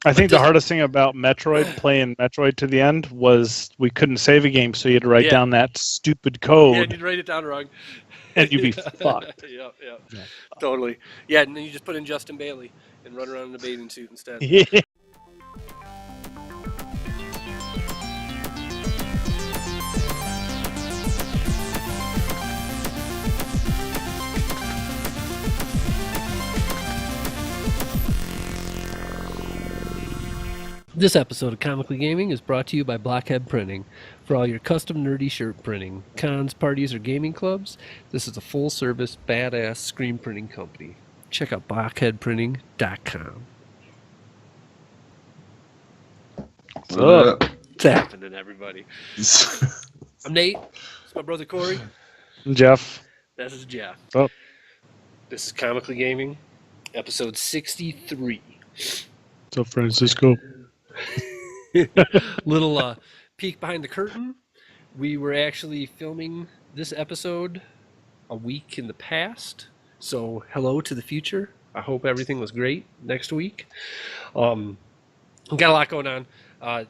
I think the hardest thing about playing Metroid to the end, was we couldn't save a game, so you had to write down that stupid code. Yeah, you'd write it down wrong. And you'd be fucked. Yeah, totally. Yeah, and then you just put in Justin Bailey and run around in a bathing suit instead. Yeah. This episode of Comically Gaming is brought to you by Blockhead Printing. For all your custom nerdy shirt printing, cons, parties, or gaming clubs, this is a full-service, badass screen printing company. Check out blockheadprinting.com. What's up? What's happening, everybody? I'm Nate. It's my brother Corey. I'm Jeff. This is Jeff. Oh. This is Comically Gaming, episode 63. What's up, Francisco? Little peek behind the curtain. We were actually filming this episode a week in the past. So hello to the future. I hope everything was great next week. Got a lot going on. I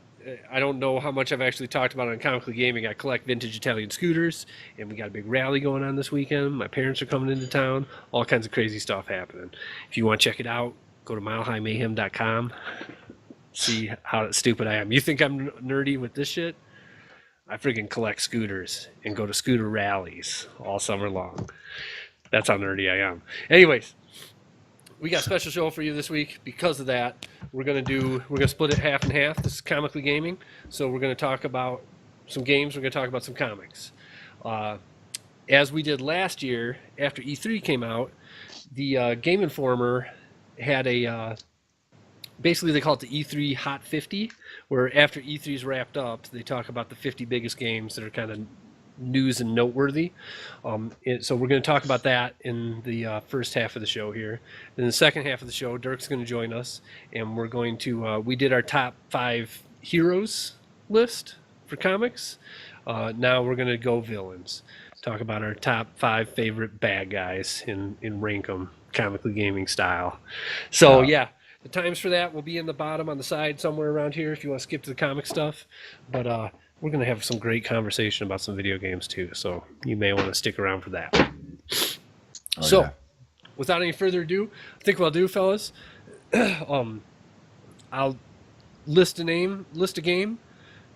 don't know how much I've actually talked about on Comically Gaming. I collect vintage Italian scooters, and we got a big rally going on this weekend. My parents are coming into town. All kinds of crazy stuff happening. If you want to check it out, go to milehighmayhem.com. See how stupid I am. You think I'm nerdy with this shit? I freaking collect scooters and go to scooter rallies all summer long. That's how nerdy I am. Anyways, we got a special show for you this week. Because of that, we're gonna split it half and half. This is Comically Gaming, so we're gonna talk about some games. We're gonna talk about some comics. As we did last year, after E3 came out, the Game Informer had a basically they call it the E3 Hot 50, where after E3's wrapped up, they talk about the 50 biggest games that are kind of news and noteworthy. So we're going to talk about that in the first half of the show here. In the second half of the show, Dirk's going to join us, and we're going to we did our top 5 heroes list for comics. Now we're going to go villains. Talk about our top 5 favorite bad guys and rank them Comically Gaming style. So yeah. The times for that will be in the bottom on the side somewhere around here if you want to skip to the comic stuff. But we're going to have some great conversation about some video games too, so you may want to stick around for that. Without any further ado, I think what I'll do, fellas, I'll list a game,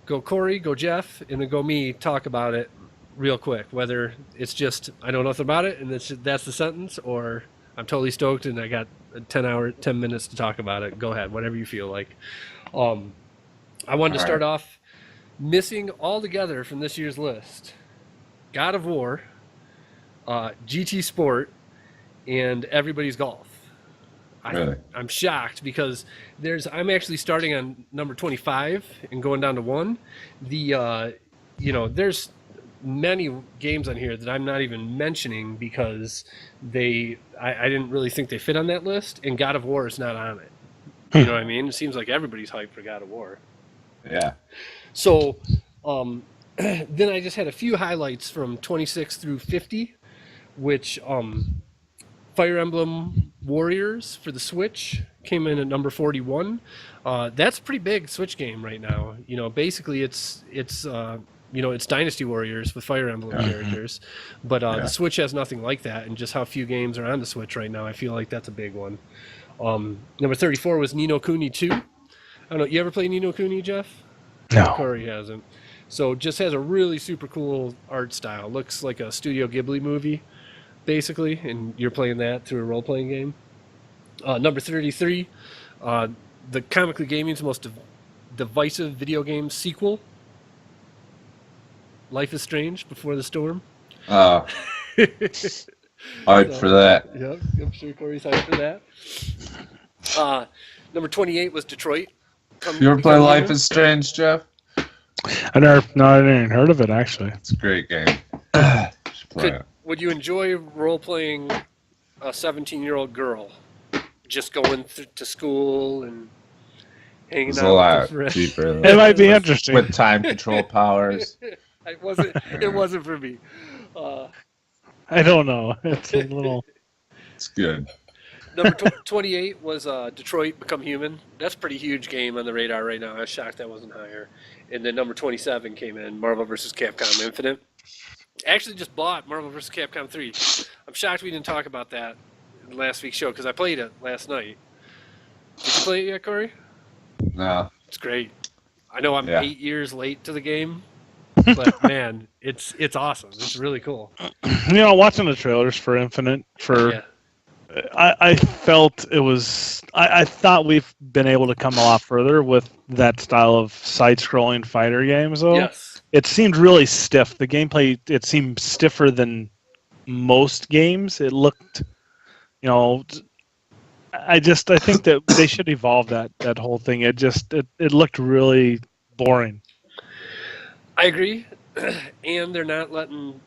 go Corey, go Jeff, and then go me, talk about it real quick, whether it's just I know nothing about it and that's the sentence, or I'm totally stoked and I got 10 minutes to talk about it. Go ahead, whatever you feel like. I wanted to start off missing altogether from this year's list God of War, GT Sport, and Everybody's Golf. Really? I'm shocked because I'm actually starting on number 25 and going down to 1. There's many games on here that I'm not even mentioning because I didn't really think they fit on that list, and God of War is not on it. You know what I mean? It seems like everybody's hyped for God of War. Yeah. So then I just had a few highlights from 26 through 50, which Fire Emblem Warriors for the Switch came in at number 41. That's a pretty big Switch game right now. Basically it's Dynasty Warriors with Fire Emblem characters, but the Switch has nothing like that, and just how few games are on the Switch right now, I feel like that's a big one. Number 34 was Ni no Kuni 2. I don't know, you ever play Ni no Kuni, Jeff? No. Corey hasn't. So just has a really super cool art style. Looks like a Studio Ghibli movie, basically, and you're playing that through a role-playing game. Number 33, the Comically Gaming's most divisive video game sequel, Life is Strange Before the Storm. Hyped for that. Yep, I'm sure Corey's hyped for that. Number 28 was Detroit. You ever play Life is Strange, Jeff? I didn't heard of it, actually. It's a great game. Would you enjoy role-playing a 17-year-old girl? Just going to school and hanging out. A lot cheaper. It might be interesting. With time control powers. It wasn't for me. I don't know. It's a little. It's good. Number 28 was Detroit Become Human. That's a pretty huge game on the radar right now. I was shocked that wasn't higher. And then number 27 came in, Marvel vs. Capcom Infinite. Actually just bought Marvel vs. Capcom 3. I'm shocked we didn't talk about that in last week's show because I played it last night. Did you play it yet, Corey? No. It's great. I know I'm Yeah. 8 years late to the game, but man, it's awesome. It's really cool. You know, watching the trailers for Infinite, Yeah. I felt it was. I thought we've been able to come a lot further with that style of side-scrolling fighter games, though. Yes. It seemed really stiff. The gameplay, it seemed stiffer than most games. It looked, you know, I think that they should evolve that whole thing. It looked really boring. I agree. And they're not letting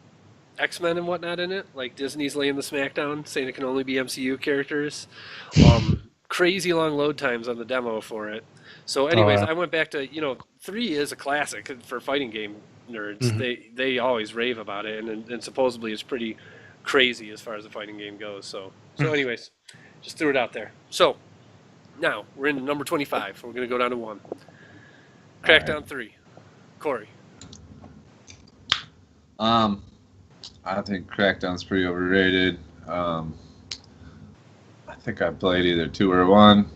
X-Men and whatnot in it. Like Disney's laying the smackdown, saying it can only be MCU characters. Crazy long load times on the demo for it. So anyways, I went back to, 3 is a classic for fighting game nerds. Mm-hmm. They always rave about it, and supposedly it's pretty crazy as far as the fighting game goes. So anyways, just threw it out there. So now we're in number 25. We're going to go down to 1. Crackdown 3. Corey. I think Crackdown's pretty overrated. I think I played either 2 or 1.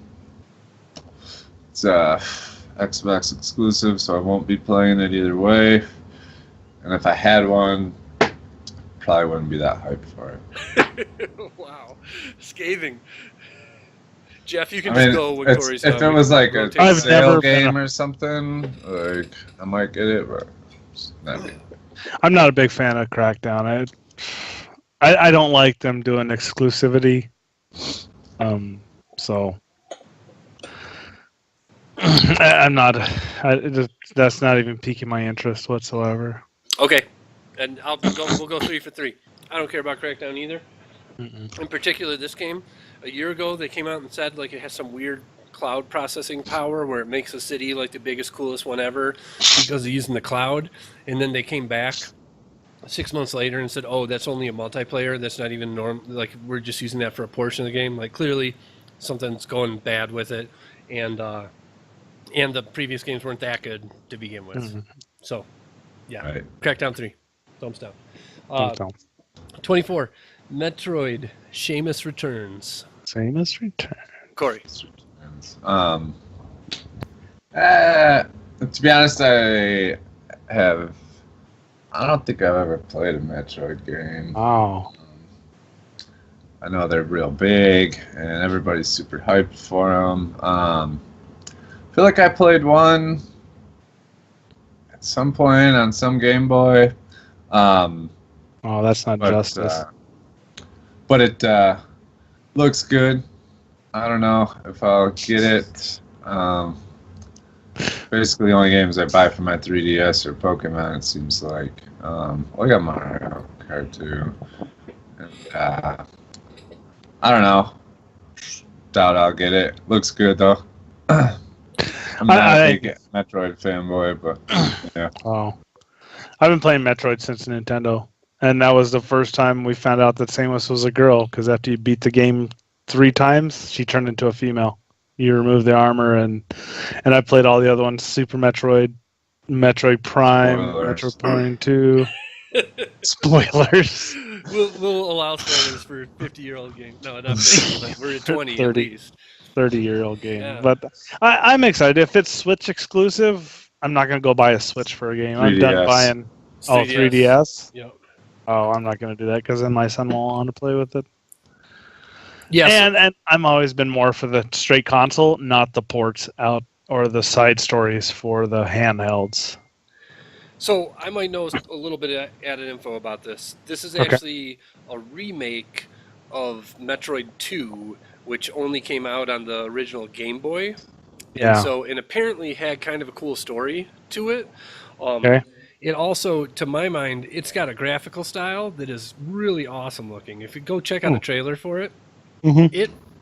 It's Xbox exclusive, so I won't be playing it either way. And if I had one, probably wouldn't be that hyped for it. Wow, scathing. Jeff, you can I mean, just go when Corey's done. if it was like a I've sale never game or something, like I might get it, but it's not big. I'm not a big fan of Crackdown. I don't like them doing exclusivity. So I'm not. That's not even piquing my interest whatsoever. Okay, and we'll go 3 for 3. I don't care about Crackdown either. In particular, this game. A year ago, they came out and said like it has some weird cloud processing power where it makes a city like the biggest, coolest one ever because of using the cloud. And then they came back 6 months later and said, "Oh, that's only a multiplayer. That's not even normal. Like we're just using that for a portion of the game. Like clearly, something's going bad with it." And the previous games weren't that good to begin with. So, yeah, Right. Crackdown 3, thumbs down. Thumbs down. 24, Metroid: Shamus Returns. Famous return. Corey. To be honest, I don't think I've ever played a Metroid game. Oh. I know they're real big, and everybody's super hyped for them. I feel like I played one at some point on some Game Boy. Oh, that's not But, justice. but it looks good. I don't know if I'll get it. Basically, the only games I buy for my 3DS are Pokemon, it seems like. I got Mario Kart too. And, I don't know. Doubt I'll get it. Looks good, though. I'm not a big Metroid fanboy, but yeah. Oh. I've been playing Metroid since Nintendo. And that was the first time we found out that Samus was a girl, because after you beat the game 3 times, she turned into a female. You remove the armor, and I played all the other ones: Super Metroid, Metroid Prime, Spoilers. Metroid Prime 2. Spoilers. We'll allow spoilers for 50-year-old games. No, not 50, but we're at 20 30. at least. 30-year-old game. Yeah. But I'm excited. If it's Switch exclusive, I'm not going to go buy a Switch for a game. I'm done 3DS. buying. It's Oh, 3DS? Yep. Oh, I'm not going to do that because then my son won't want to play with it. Yes. And I'm always been more for the straight console, not the ports out or the side stories for the handhelds. So I might know a little bit of added info about this. This is Okay. actually a remake of Metroid 2, which only came out on the original Game Boy. Yeah. And apparently had kind of a cool story to it. Okay. It also, to my mind, it's got a graphical style that is really awesome looking. If you go check out a trailer for it,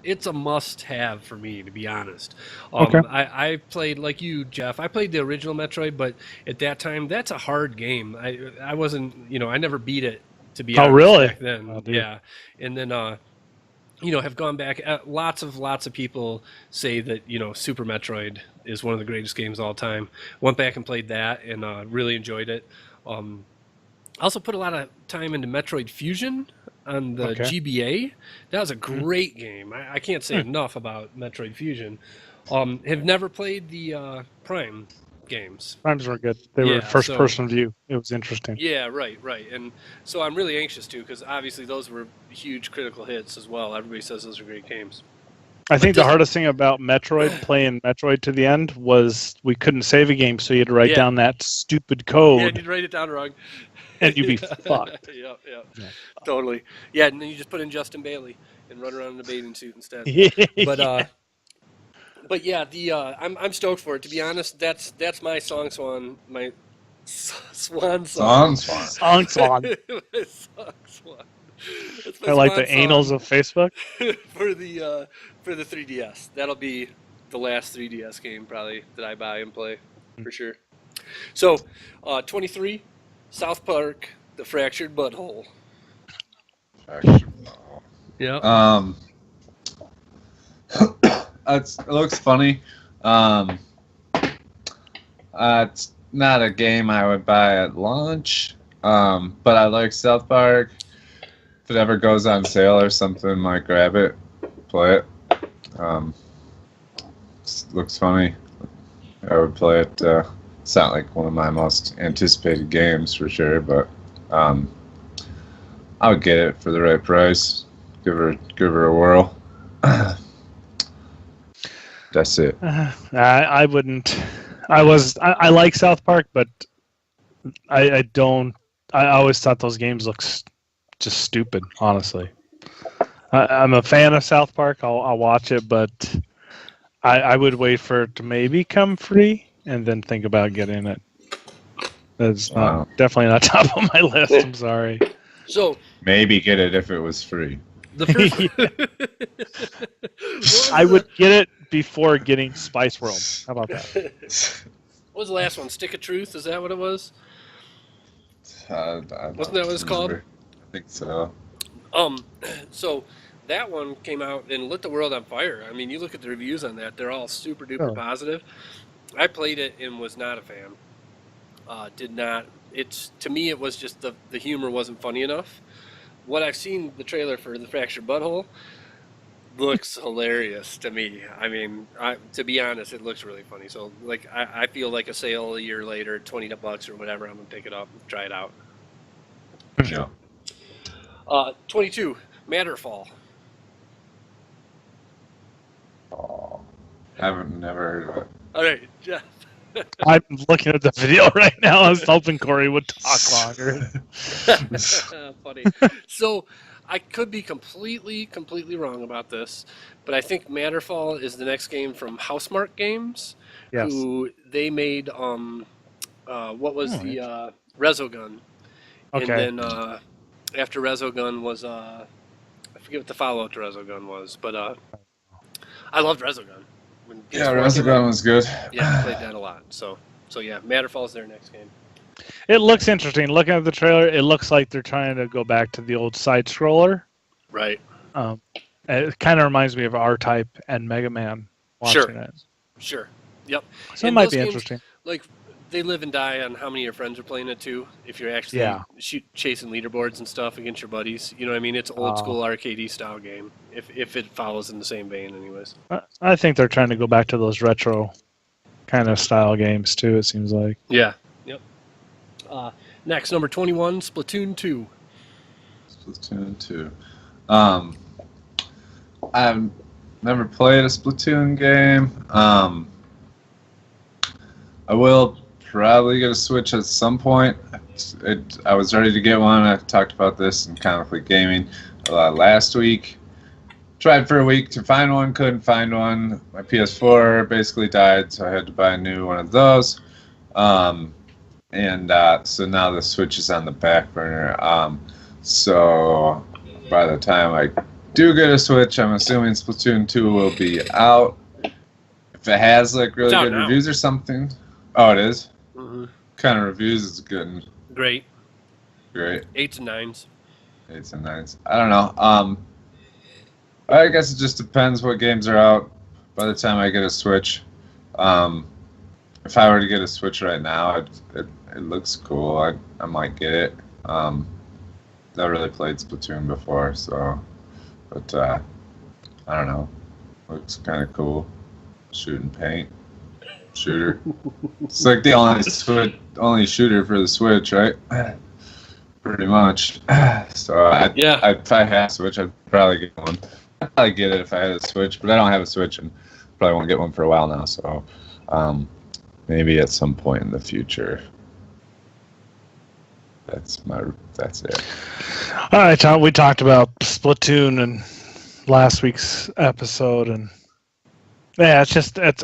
it's a must-have for me, to be honest. Okay. I played, like you, Jeff, I played the original Metroid, but at that time, that's a hard game. I wasn't, I never beat it, to be honest. really? Back then. Oh, dude. Yeah. And then have gone back. Lots of people say that Super Metroid is one of the greatest games of all time. Went back and played that and really enjoyed it. I also put a lot of time into Metroid Fusion on the Okay. GBA. That was a great game. I can't say enough about Metroid Fusion. Have never played the Prime games. Primes were good. They Yeah, were first so- person view. It was interesting. Yeah, right. And so I'm really anxious to, because obviously those were huge critical hits as well. Everybody says those are great games. I think the this- hardest thing about Metroid, playing Metroid to the end, was we couldn't save a game, so you had to write Yeah. down that stupid Yeah, code, and you'd write it down wrong. and you'd be fucked. Yeah, Yeah. totally. Yeah, and then you just put in Justin Bailey and run around in a bathing suit instead. But yeah, the I'm stoked for it. To be honest, that's my swan, my swan song. Swan. Swan. My swan. That's my I like swan the anals song of Facebook. for the 3DS. That'll be the last 3DS game probably that I buy and play for sure. So, 23, South Park, The Fractured Butthole. Yeah. It looks funny. It's not a game I would buy at launch, but I like South Park. If it ever goes on sale or something, might grab it, play it. Looks funny. I would play it. It's not like one of my most anticipated games for sure, but I would get it for the right price. Give her a whirl. That's it. I wouldn't. I like South Park, but I don't. I always thought those games looked just stupid. Honestly, I'm a fan of South Park. I'll watch it, but I would wait for it to maybe come free and then think about getting it. That's definitely not top of my list. I'm sorry. So maybe get it if it was free. the first. I would get it before getting Spice World. How about that? What was the last one? Stick of Truth? Is that what it was? Wasn't that what it's called? I think so. So that one came out and lit the world on fire. I mean, you look at the reviews on that; they're all super duper positive. I played it and was not a fan. Did not. To me, it was just the humor wasn't funny enough. What I've seen the trailer for The Fractured Butthole looks hilarious to me. I mean, to be honest, it looks really funny. So, like, I feel like a sale a year later, $20 or whatever, I'm gonna pick it up and try it out. Yeah. 22, Matterfall. Oh, haven't never heard of it. All right, Jeff. I'm looking at the video right now. I was hoping Corey would talk longer. Funny. So I could be completely wrong about this, but I think Matterfall is the next game from Housemarque Games, Yes. who they made what was the Resogun, Okay. and then after Resogun was I forget what the follow-up to Resogun was, but I loved Resogun. When Yeah, PS4 came Resogun out. was good. Yeah, I played that a lot. So yeah, Matterfall's their next game. It looks interesting. Looking at the trailer, it looks like they're trying to go back to the old side scroller. Right. It kind of reminds me of R-Type and Mega Man. Watching it. Sure. Yep. So it And might those be games, interesting. Like, they live and die on how many of your friends are playing it too. If you're actually chasing leaderboards and stuff against your buddies, you know what I mean? It's old school arcadey style game. If it follows in the same vein, anyways. I think they're trying to go back to those retro kind of style games too. It seems like. Yeah. Yep. Next, number 21, Splatoon 2. Splatoon 2. I've never played a Splatoon game. I will probably get a Switch at some point. I was ready to get one. I talked about this in Comically Gaming last week. Tried for a week to find one, couldn't find one. My PS4 basically died, so I had to buy a new one of those. So now the Switch is on the back burner. So by the time I do get a Switch, I'm assuming Splatoon 2 will be out. If it has like really good reviews or something. Oh, it is? Mm-hmm. Kind of reviews is good. Great. 8s and 9s. 8s and 9s. I don't know. I guess it just depends what games are out by the time I get a Switch. If I were to get a Switch right now, it looks cool. I might get it. Never really played Splatoon before, so, but I don't know. Looks kind of cool. Shooting paint. Shooter. It's like the only shooter for the Switch, right? Pretty much. So if I had a Switch, I'd probably get one. I'd probably get it if I had a Switch, but I don't have a Switch and probably won't get one for a while now. So maybe at some point in the future. That's it. All right, Tom. We talked about Splatoon in last week's episode, and yeah,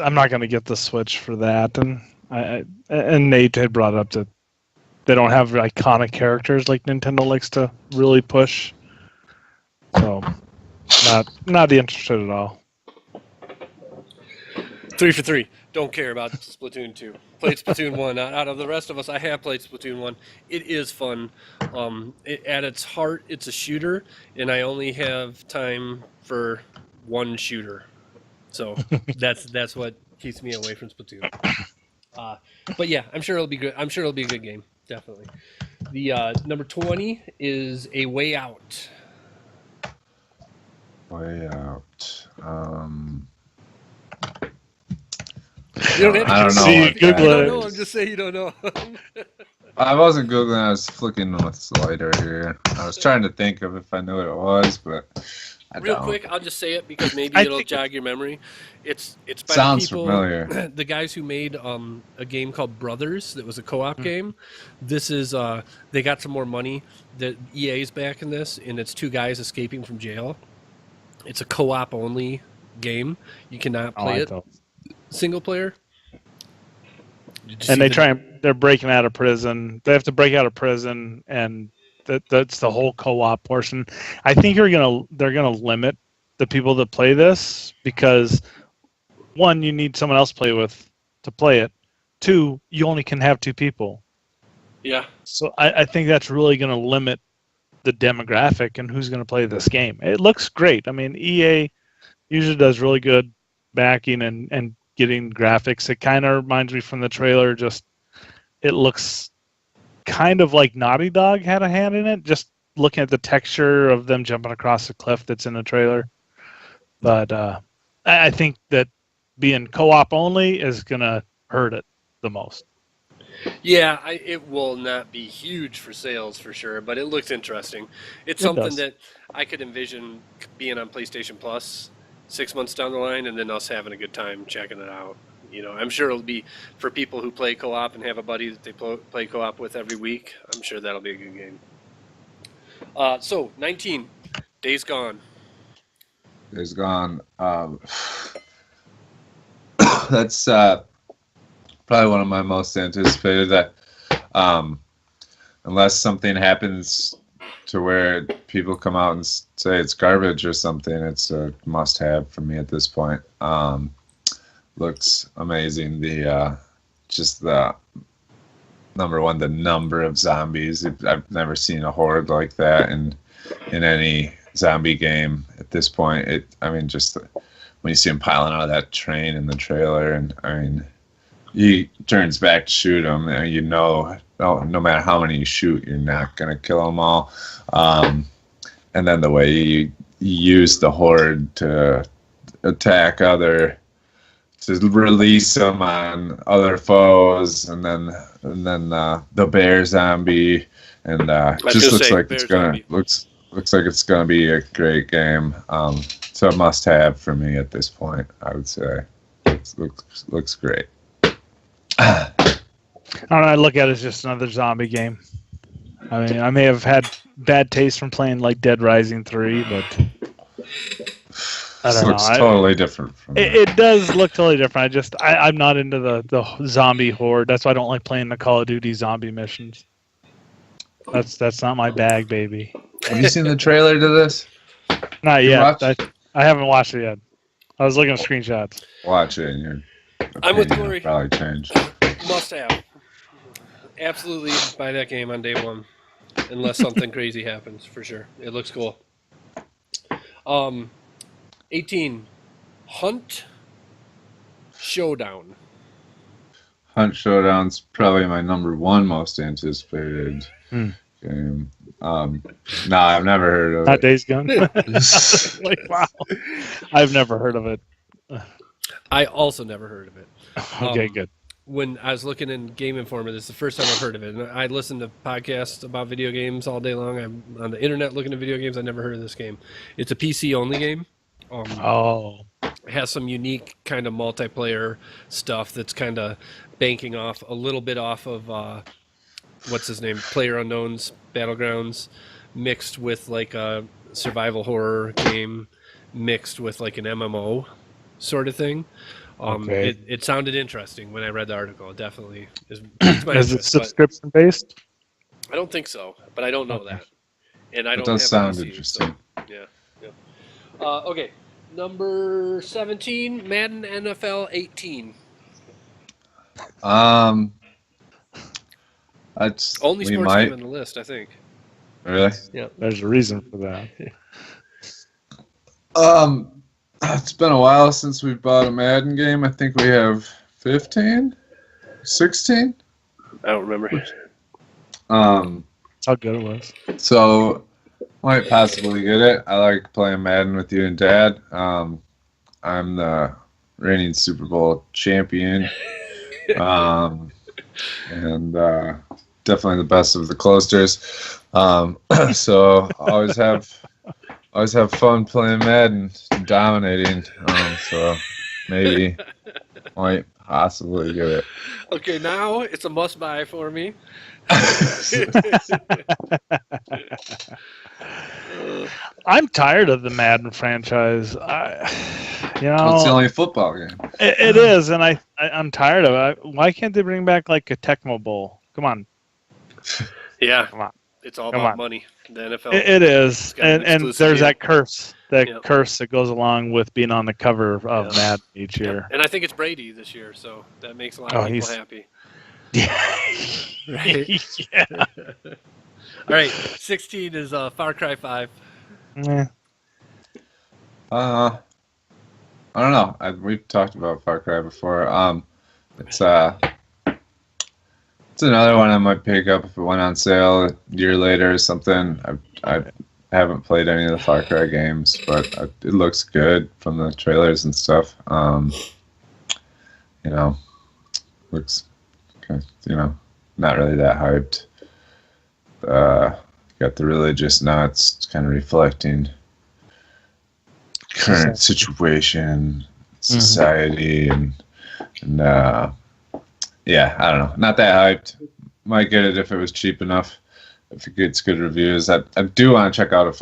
I'm not going to get the Switch for that. And Nate had brought up that they don't have iconic characters like Nintendo likes to really push. So, not interested at all. 3 for 3. Don't care about Splatoon 2. Played Splatoon 1. Out of the rest of us, I have played Splatoon 1. It is fun. At its heart, it's a shooter, and I only have time for one shooter. So that's what keeps me away from Splatoon. But yeah, I'm sure it'll be good. I'm sure it'll be a good game. Definitely. The number 20 is A Way Out. Way Out. You don't have to I don't know. See, what Google that it. I don't know. is. I'm just saying you don't know. I wasn't Googling, I was flicking with the slider here. I was trying to think of if I knew what it was, but I Real don't. quick, I'll just say it because maybe I it'll think jog your memory. It's by Sounds the people, familiar. the guys who made a game called Brothers that was a co-op game. This is they got some more money. The EA's back in this, and it's two guys escaping from jail. It's a co-op only game. You cannot play it single player. And they're breaking out of prison. They have to break out of prison, and that's the whole co-op portion. I think they're gonna limit the people that play this because one, you need someone else to play it. Two, you only can have two people. Yeah. So I think that's really gonna limit the demographic and who's gonna play this game. It looks great. I mean, EA usually does really good backing and getting graphics. It kind of reminds me from the trailer. Just it looks kind of like Naughty Dog had a hand in it. Just looking at the texture of them jumping across the cliff that's in the trailer. But I think that being co-op only is gonna hurt it the most. Yeah, it will not be huge for sales for sure, but it looks interesting. It's It something does. that I could envision being on PlayStation Plus 6 months down the line, and then us having a good time checking it out. You know, I'm sure it'll be for people who play co-op and have a buddy that they play co-op with every week. I'm sure that'll be a good game. So 19, Days Gone. Days Gone. That's probably one of my most anticipated. That unless something happens to where people come out and say it's garbage or something, it's a must-have for me at this point. Looks amazing. Just the number one, the number of zombies. I've never seen a horde like that in any zombie game at this point. Just when you see him piling out of that train in the trailer, and he turns back to shoot him, and no matter how many you shoot, you're not gonna kill them all. And then the way you use the horde to attack to release them on other foes, and then the bear zombie, and just looks like looks like it's gonna be a great game. So a must-have for me at this point, I would say. Looks great. I don't know. I look at it as just another zombie game. I mean, I may have had bad taste from playing like Dead Rising 3, but I don't know. Looks totally different from that. It does look totally different. I'm not into the zombie horde. That's why I don't like playing the Call of Duty zombie missions. That's not my bag, baby. Have you seen the trailer to this? Not You yet. watched? I haven't watched it yet. I was looking at screenshots. Watch it, and your I'm with opinion will Corey. probably change. Must have. Absolutely buy that game on day one, unless something crazy happens, for sure. It looks cool. 18. Hunt Showdown. Hunt Showdown's probably my number one most anticipated game. No, I've never heard of Not it. Days Gone. Like, wow, I've never heard of it. I also never heard of it. Okay, good. When I was looking in Game Informer, this is the first time I've heard of it. And I listen to podcasts about video games all day long. I'm on the internet looking at video games. I never heard of this game. It's a PC-only game. It has some unique kind of multiplayer stuff that's kind of banking off a little bit off of what's his name, PlayerUnknown's Battlegrounds, mixed with like a survival horror game, mixed with like an MMO sort of thing. Okay. It sounded interesting when I read the article. It definitely is. Is it subscription based? I don't think so, but I don't know that. And I It don't does have sound a PC, interesting. So, yeah. Okay, number 17, Madden NFL 18. That's Only we sports might game on the list, I think. really. Yeah. There's a reason for that. It's been a while since we bought a Madden game. I think we have 15, 16. I don't remember. How good it was. So might possibly get it. I like playing Madden with you and Dad. I'm the reigning Super Bowl champion, and definitely the best of the closers. So always have fun playing Madden, dominating. So maybe might possibly get it. Okay, now it's a must-buy for me. I'm tired of the Madden franchise. It's the only football game. It is, and I'm tired of it. Why can't they bring back like a Tecmo Bowl? Come on. Yeah, Come on. it's all Come about on. money. The NFL. It is, got an and exclusive there's deal. that curse, Yep. curse that goes along with being on the cover of Yeah. Madden each year. And I think it's Brady this year, so that makes a lot Oh, of people he's- happy. Yeah. Right? Yeah. All right, 16 is Far Cry 5. Eh. I don't know. We've talked about Far Cry before. It's another one I might pick up if it went on sale a year later or something. I haven't played any of the Far Cry games, but it looks good from the trailers and stuff. Looks, not really that hyped. Got the religious nuts, kind of reflecting current situation, society, and yeah, I don't know. Not that hyped. Might get it if it was cheap enough. If it gets good reviews, I do want to check out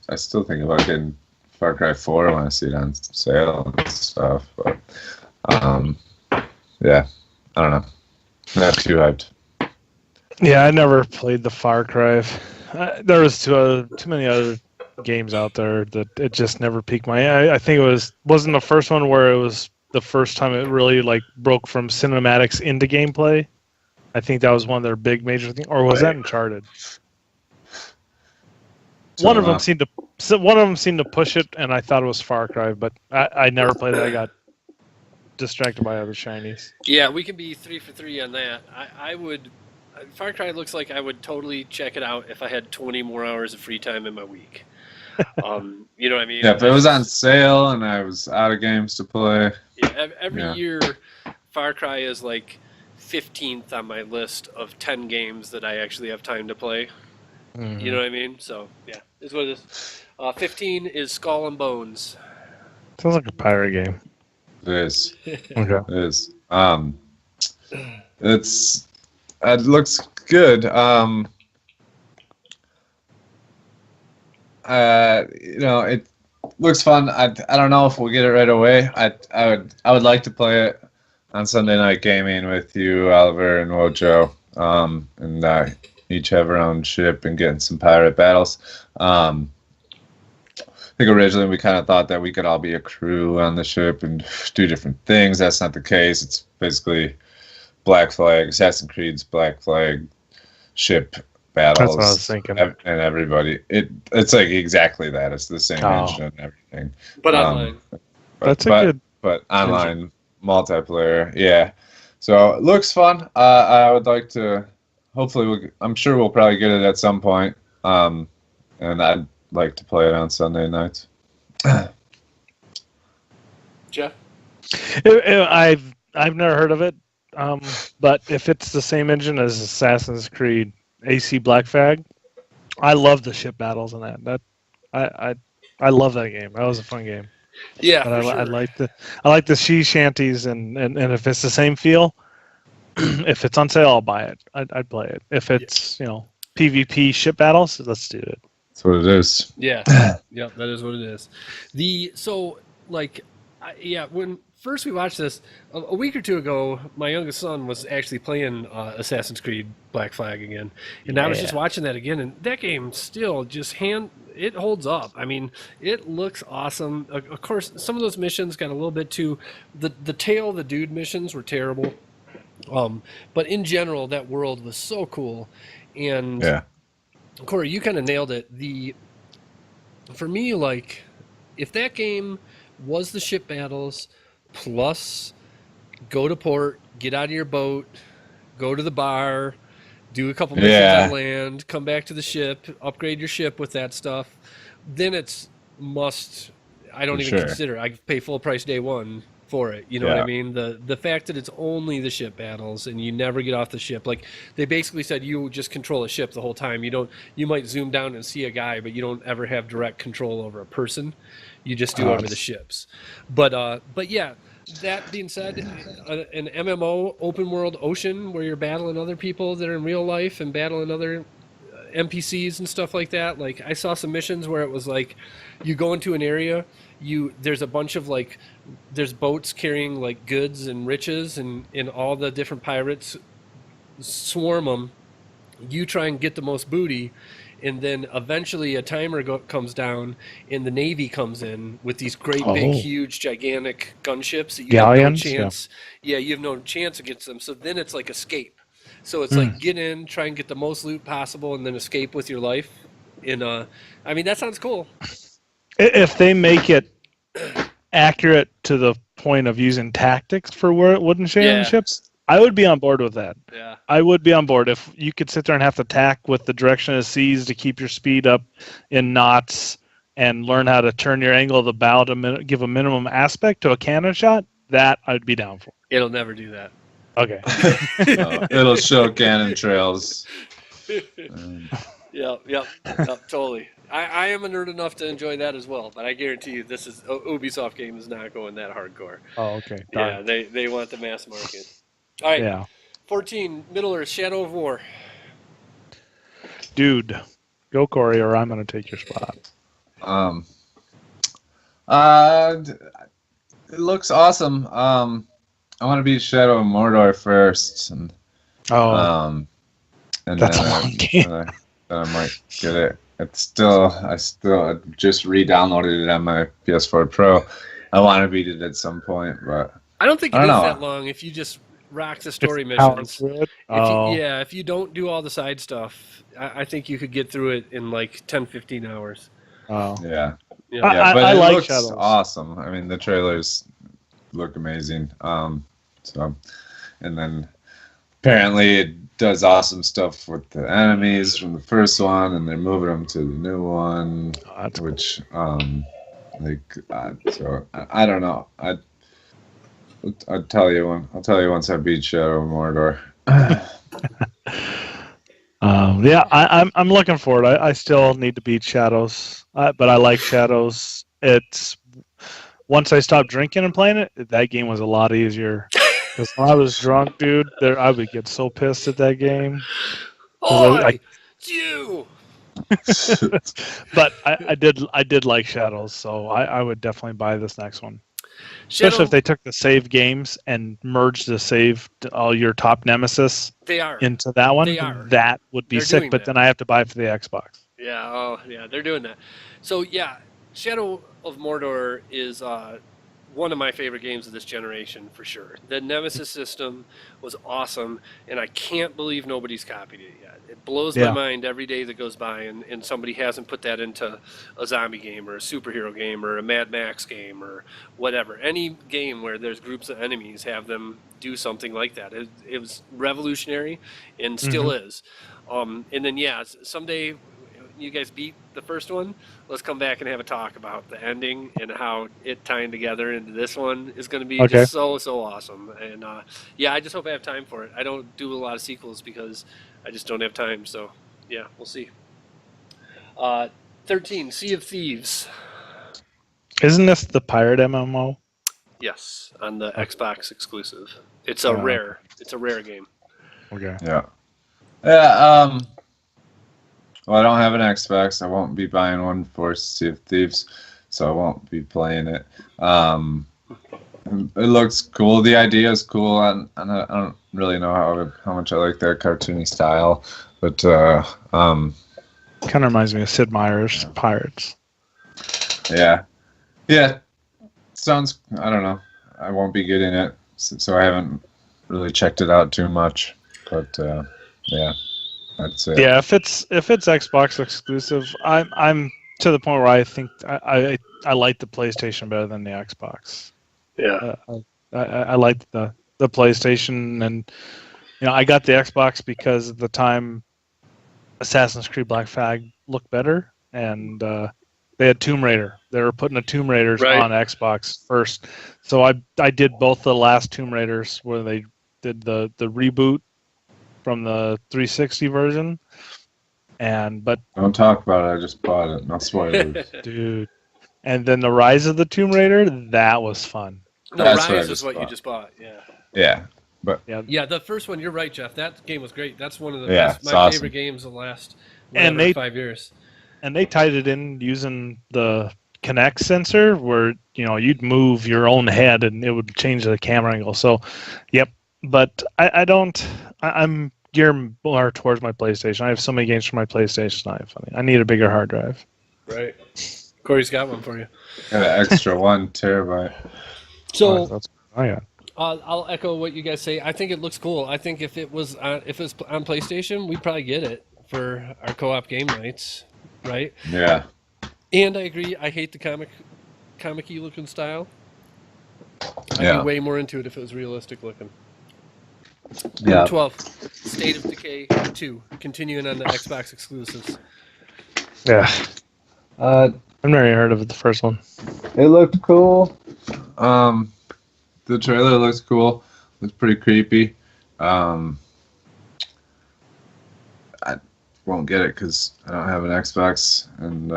I still think about getting Far Cry 4. I want to see it on sale and stuff. But yeah, I don't know. Not too hyped. Yeah, I never played the Far Cry. There was too many other games out there that it just never piqued my. I think it wasn't the first one where it was the first time it really like broke from cinematics into gameplay. I think that was one of their big major things, or was that Uncharted? One of them seemed to push it, and I thought it was Far Cry, but I never played it. I got distracted by other shinies. Yeah, we can be 3 for 3 on that. I would. Far Cry looks like I would totally check it out if I had 20 more hours of free time in my week. You know what I mean? Yeah, if it was on sale and I was out of games to play. Yeah, every year, Far Cry is like 15th on my list of 10 games that I actually have time to play. Mm-hmm. You know what I mean? So, yeah, it's what it is. 15 is Skull and Bones. Sounds like a pirate game. It is. Okay. It is. It looks good. It looks fun. I don't know if we'll get it right away. I would like to play it on Sunday Night Gaming with you, Oliver and Wojo, and each have our own ship and get in some pirate battles. I think originally we kind of thought that we could all be a crew on the ship and do different things. That's not the case. It's basically Black Flag, Assassin's Creed's Black Flag ship battles. That's what I was thinking. And everybody, it's like exactly that. It's the same engine and everything. But online. That's a good. But online multiplayer, yeah. So it looks fun. I would like to. Hopefully, I'm sure we'll probably get it at some point. And I'd like to play it on Sunday nights. Jeff? I've never heard of it, but if it's the same engine as Assassin's Creed AC Black Flag, I love the ship battles in that. I love that game. That was a fun game. Yeah, but for I sure. I like the sea shanties and if it's the same feel, if it's on sale, I'll buy it. I'd play it. If it's PvP ship battles, let's do it. That's what it is. Yeah, yeah, that is what it is. When first we watched this a week or two ago, my youngest son was actually playing Assassin's Creed Black Flag again, and I was just watching that again, and that game still just it holds up. I mean, it looks awesome. Of course, some of those missions got a little bit too. The tail of the dude missions were terrible, but in general, that world was so cool, and yeah. Corey, you kind of nailed it. For me, like, if that game was the ship battles plus go to port, get out of your boat, go to the bar, do a couple missions on land, come back to the ship, upgrade your ship with that stuff, then it's must. I don't even consider. I pay full price day one for it. You know what I mean? The fact that it's only the ship battles and you never get off the ship. Like, they basically said you just control a ship the whole time. You might zoom down and see a guy, but you don't ever have direct control over a person. You just do over the ships. But yeah, that being said, an MMO open world ocean where you're battling other people that are in real life and battling other NPCs and stuff like that. Like, I saw some missions where it was like you go into an area, there's a bunch of there's boats carrying like goods and riches, and all the different pirates swarm them. You try and get the most booty, and then eventually a timer comes down, and the Navy comes in with these great big, huge, gigantic gunships that you Galleons? have no chance. Yeah, you have no chance against them. So then it's like escape. So it's like get in, try and get the most loot possible, and then escape with your life. I mean, that sounds cool. If they make it accurate to the point of using tactics for wooden sailing ships, I would be on board with that. Yeah, I would be on board if you could sit there and have to tack with the direction of the seas to keep your speed up in knots and learn how to turn your angle of the bow to give a minimum aspect to a cannon shot. That I'd be down for. It'll never do that. Okay. It'll show cannon trails. Yep, totally. I am a nerd enough to enjoy that as well, but I guarantee you this is Ubisoft game is not going that hardcore. Oh, okay. Darn. Yeah, they want the mass market. All right. Yeah. 14, Middle Earth, Shadow of War. Dude, go Corey, or I'm going to take your spot. It looks awesome. I want to beat Shadow of Mordor first, and that's a long game. Then I might get it. I just re-downloaded it on my PS4 Pro. I want to beat it at some point, but I don't think it is that long if you just rock the story missions. If you don't do all the side stuff, I think you could get through it in like 10-15 hours. Oh. Yeah. But I it like looks Shadows. Awesome. I mean, the trailers look amazing. And then apparently it does awesome stuff with the enemies from the first one, and they're moving them to the new one, which so I don't know. I'll tell you once I beat Shadow of Mordor. I'm looking for it. I still need to beat Shadows, but I like Shadows. It's once I stopped drinking and playing it, that game was a lot easier. Because when I was drunk, dude, I would get so pissed at that game. You. But I did like Shadows, so I would definitely buy this next one. Especially if they took the save games and merged the save all your top nemesis into that one. That would be sick, but then I have to buy it for the Xbox. Yeah, they're doing that. So yeah, Shadow of Mordor is one of my favorite games of this generation for sure. The Nemesis system was awesome, and I can't believe nobody's copied it yet. It blows my Yeah. mind every day that goes by, and somebody hasn't put that into a zombie game or a superhero game or a Mad Max game or whatever. Any game where there's groups of enemies, have them do something like that. It was revolutionary and still is. And then, yeah, someday you guys beat the first one, let's come back and have a talk about the ending and how it tying together into this one is going to be Okay. just so awesome. And yeah, I just hope I have time for it. I don't do a lot of sequels because I just don't have time. So yeah, we'll see. 13, Sea of Thieves. Isn't this the pirate MMO? Yes, on the Xbox exclusive. It's a rare. It's a rare game. Okay. Yeah. Yeah. Well, I don't have an Xbox. I won't be buying one for Sea of Thieves, so I won't be playing it. It looks cool. The idea is cool, and I don't really know how much I like that cartoony style, but Kind of reminds me of Sid Meier's Pirates. yeah. Sounds. I don't know. I won't be getting it, so I haven't really checked it out too much. But yeah, that's it. Yeah, if it's Xbox exclusive, I'm to the point where I think I like the PlayStation better than the Xbox. Yeah. I like the PlayStation, and I got the Xbox because at the time Assassin's Creed Black Flag looked better, and they had Tomb Raider. They were putting the Tomb Raiders on Xbox first, so I did both the last Tomb Raiders where they did the reboot from the 360 version, but Don't talk about it. I just bought it. No spoilers. dude, and then the Rise of the Tomb Raider, that was fun. No, That's what I Rise is just what you bought. just bought. Yeah. Yeah. Yeah, the first one, you're right, Jeff. That game was great. That's one of the Yeah, best, my it's awesome. favorite games of the last And 5 years. And they tied it in using the Kinect sensor, where you'd move your own head and it would change the camera angle. So, yep. But I'm geared more towards my PlayStation. I have so many games for my PlayStation. I need a bigger hard drive. Right. Corey's got one for you. Got an extra 1 terabyte. So That's what I got. I'll echo what you guys say. I think it looks cool. I think if it was on PlayStation, we'd probably get it for our co-op game nights, right? Yeah. And I agree. I hate the comic-y looking style. I'd Yeah. be way more into it if it was realistic looking. Yeah. 12, State of Decay 2, continuing on the Xbox exclusives. Yeah. I've never heard of it, the first one. It looked cool. The trailer looks cool. It's pretty creepy. I won't get it because I don't have an Xbox, and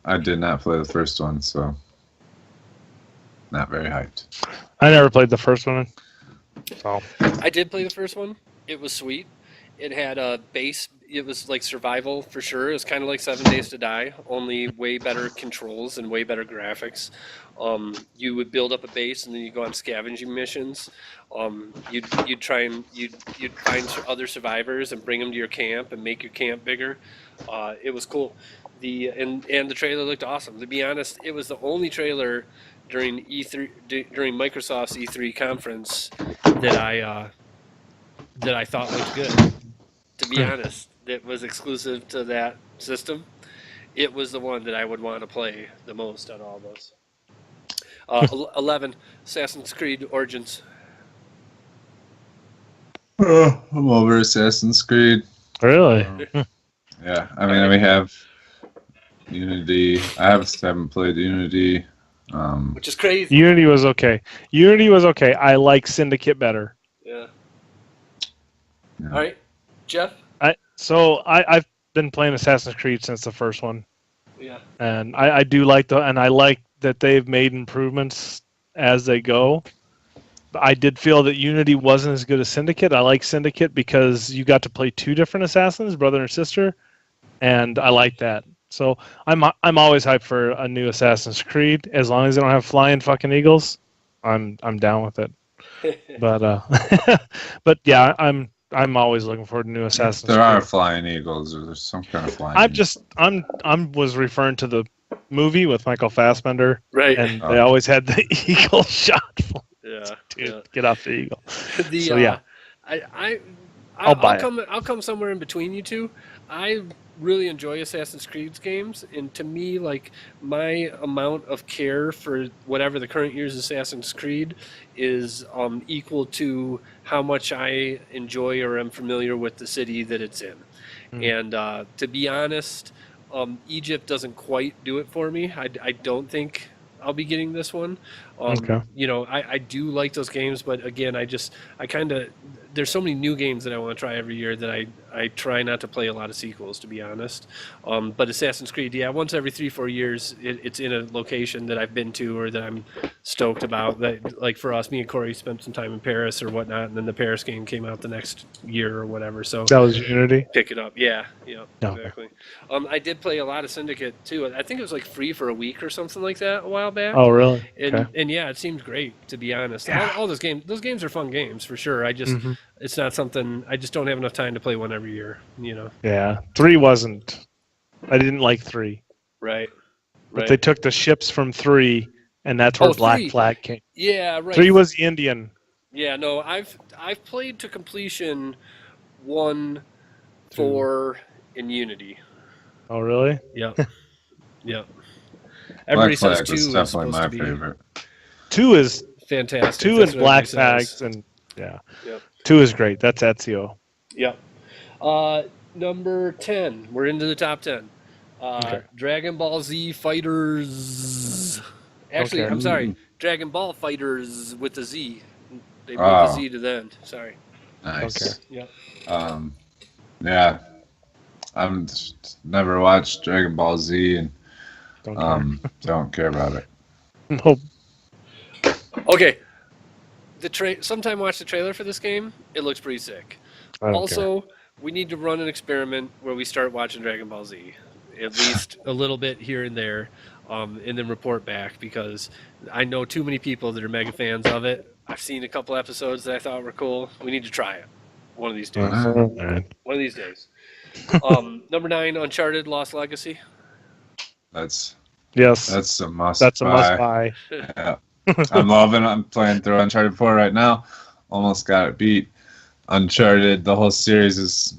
I did not play the first one, so not very hyped. I never played the first one. So I did play the first one. It was sweet. It had a base. It was like survival for sure. It was kind of like 7 Days to Die, only way better controls and way better graphics. You would build up a base and then you go on scavenging missions. You'd try and you'd find other survivors and bring them to your camp and make your camp bigger. It was cool. And the trailer looked awesome. To be honest, it was the only trailer during during Microsoft's E3 conference that I thought looked good. To be honest, that was exclusive to that system. It was the one that I would want to play the most out of all those. 11, Assassin's Creed Origins. I'm over Assassin's Creed. really, Yeah, I mean, we have Unity. I haven't played Unity. Which is crazy. Unity was okay. I like Syndicate better. Yeah. Yeah. All right, Jeff. I've been playing Assassin's Creed since the first one, Yeah. and I do like I like that they've made improvements as they go. I did feel that Unity wasn't as good as Syndicate. I like Syndicate because you got to play 2 different assassins, brother and sister, and I like that. So I'm always hyped for a new Assassin's Creed. As long as they don't have flying fucking eagles, I'm down with it. But yeah, I'm always looking forward to new Assassin's Creed. There are flying eagles, or there's some kind of flying. I'm was referring to movie with Michael Fassbender, Right. and they always had the eagle shot. Yeah. Dude, get off the eagle. The So, yeah. I'll buy it. I'll come somewhere in between you two. I really enjoy Assassin's Creed games, and to me, like, my amount of care for whatever the current year's Assassin's Creed is equal to how much I enjoy or am familiar with the city that it's in. And to be honest, Egypt doesn't quite do it for me. I don't think I'll be getting this one. Okay. You know, I do like those games, but again, I kind of, there's so many new games that I want to try every year that I try not to play a lot of sequels, to be honest. But Assassin's Creed, yeah, once every 3-4 years, it's in a location that I've been to or that I'm stoked about. That, like for us, me and Corey spent some time in Paris or whatnot, and then the Paris game came out the next year or whatever. So That was Unity? pick it up. Yeah, No. exactly. I did play a lot of Syndicate too. I think it was like free for a week or something like that a while back. Oh, really? And yeah, it seemed great, to be honest. Yeah. All those games are fun games for sure. I just it's not something, I just don't have enough time to play one every year, you know. Yeah. 3 wasn't. I didn't like 3. Right. But they took the ships from 3, and that's where Black 3. Flag came. Yeah, right. 3 was the Indian. Yeah, no, I've played to completion 1, 2. 4, and Unity. Oh, really? Yep. Yep. Everybody Black says Flag 2 was is definitely supposed my to be favorite. 2 is fantastic. 2 That's is what Black everybody says. Flags, and yeah. Yep. 2 is great. That's Ezio. Yep. Number 10. We're into the top 10. Okay. Dragon Ball Z Fighters. Actually, Okay. I'm sorry. Dragon Ball Fighters with the Z. They moved the Z to the end. Sorry. Nice. Okay. Yep. Yeah. I've never watched Dragon Ball Z and don't care about it. Nope. Okay. Sometime watch the trailer for this game. It looks pretty sick. I don't Also, we need to run an experiment where we start watching Dragon Ball Z, at least a little bit here and there, and then report back, because I know too many people that are mega fans of it. I've seen a couple episodes that I thought were cool. We need to try it one of these days. care. Alright. One of these days. Number 9, Uncharted Lost Legacy. That's Yes. a must. That's a must buy. Yeah. I'm playing through Uncharted 4 right now. Almost got it beat. Uncharted, the whole series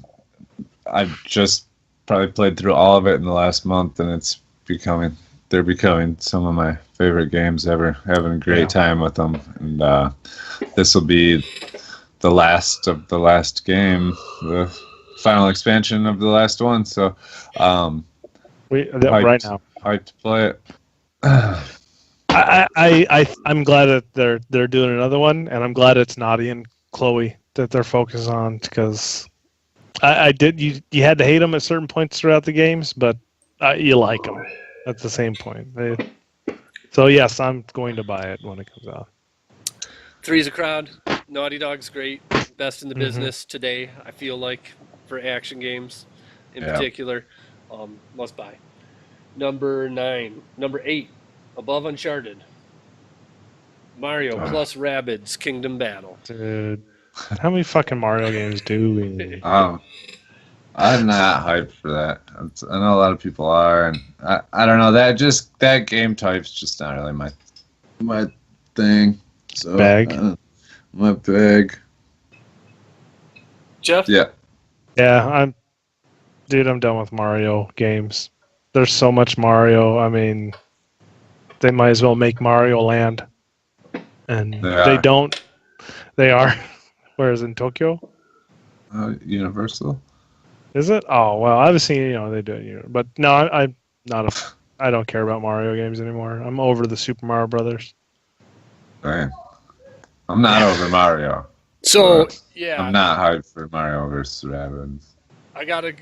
I've just probably played through all of it in the last month, and they're becoming some of my favorite games ever. Having a great time with them, and this will be the last of the last game, the final expansion of the last one. So, Right now. hyped to play it. I'm glad that they're doing another one, and I'm glad it's Naughty and Chloe that they're focused on, because you had to hate them at certain points throughout the games, but you like them at the same point. So yes, I'm going to buy it when it comes out. 3's a crowd. Naughty Dog's great. Best in the business today, I feel like, for action games in particular. Must buy. Number 8, above Uncharted. Mario plus Rabbids Kingdom Battle. Dude, how many fucking Mario games do we need? I'm not hyped for that. I know a lot of people are, and I don't know, that game type's just not really my thing. So Bag. My bag. Jeff? Yeah. Yeah, I'm done with Mario games. There's so much Mario. I mean, they might as well make Mario Land. And they don't. They are. Whereas in Tokyo? Universal? Is it? Oh, well, I've seen, they do it. But no, I'm not I don't care about Mario games anymore. I'm over the Super Mario Brothers. Right. I'm not over Mario. So, yeah. I'm not hyped for Mario versus Rabbids. I gotta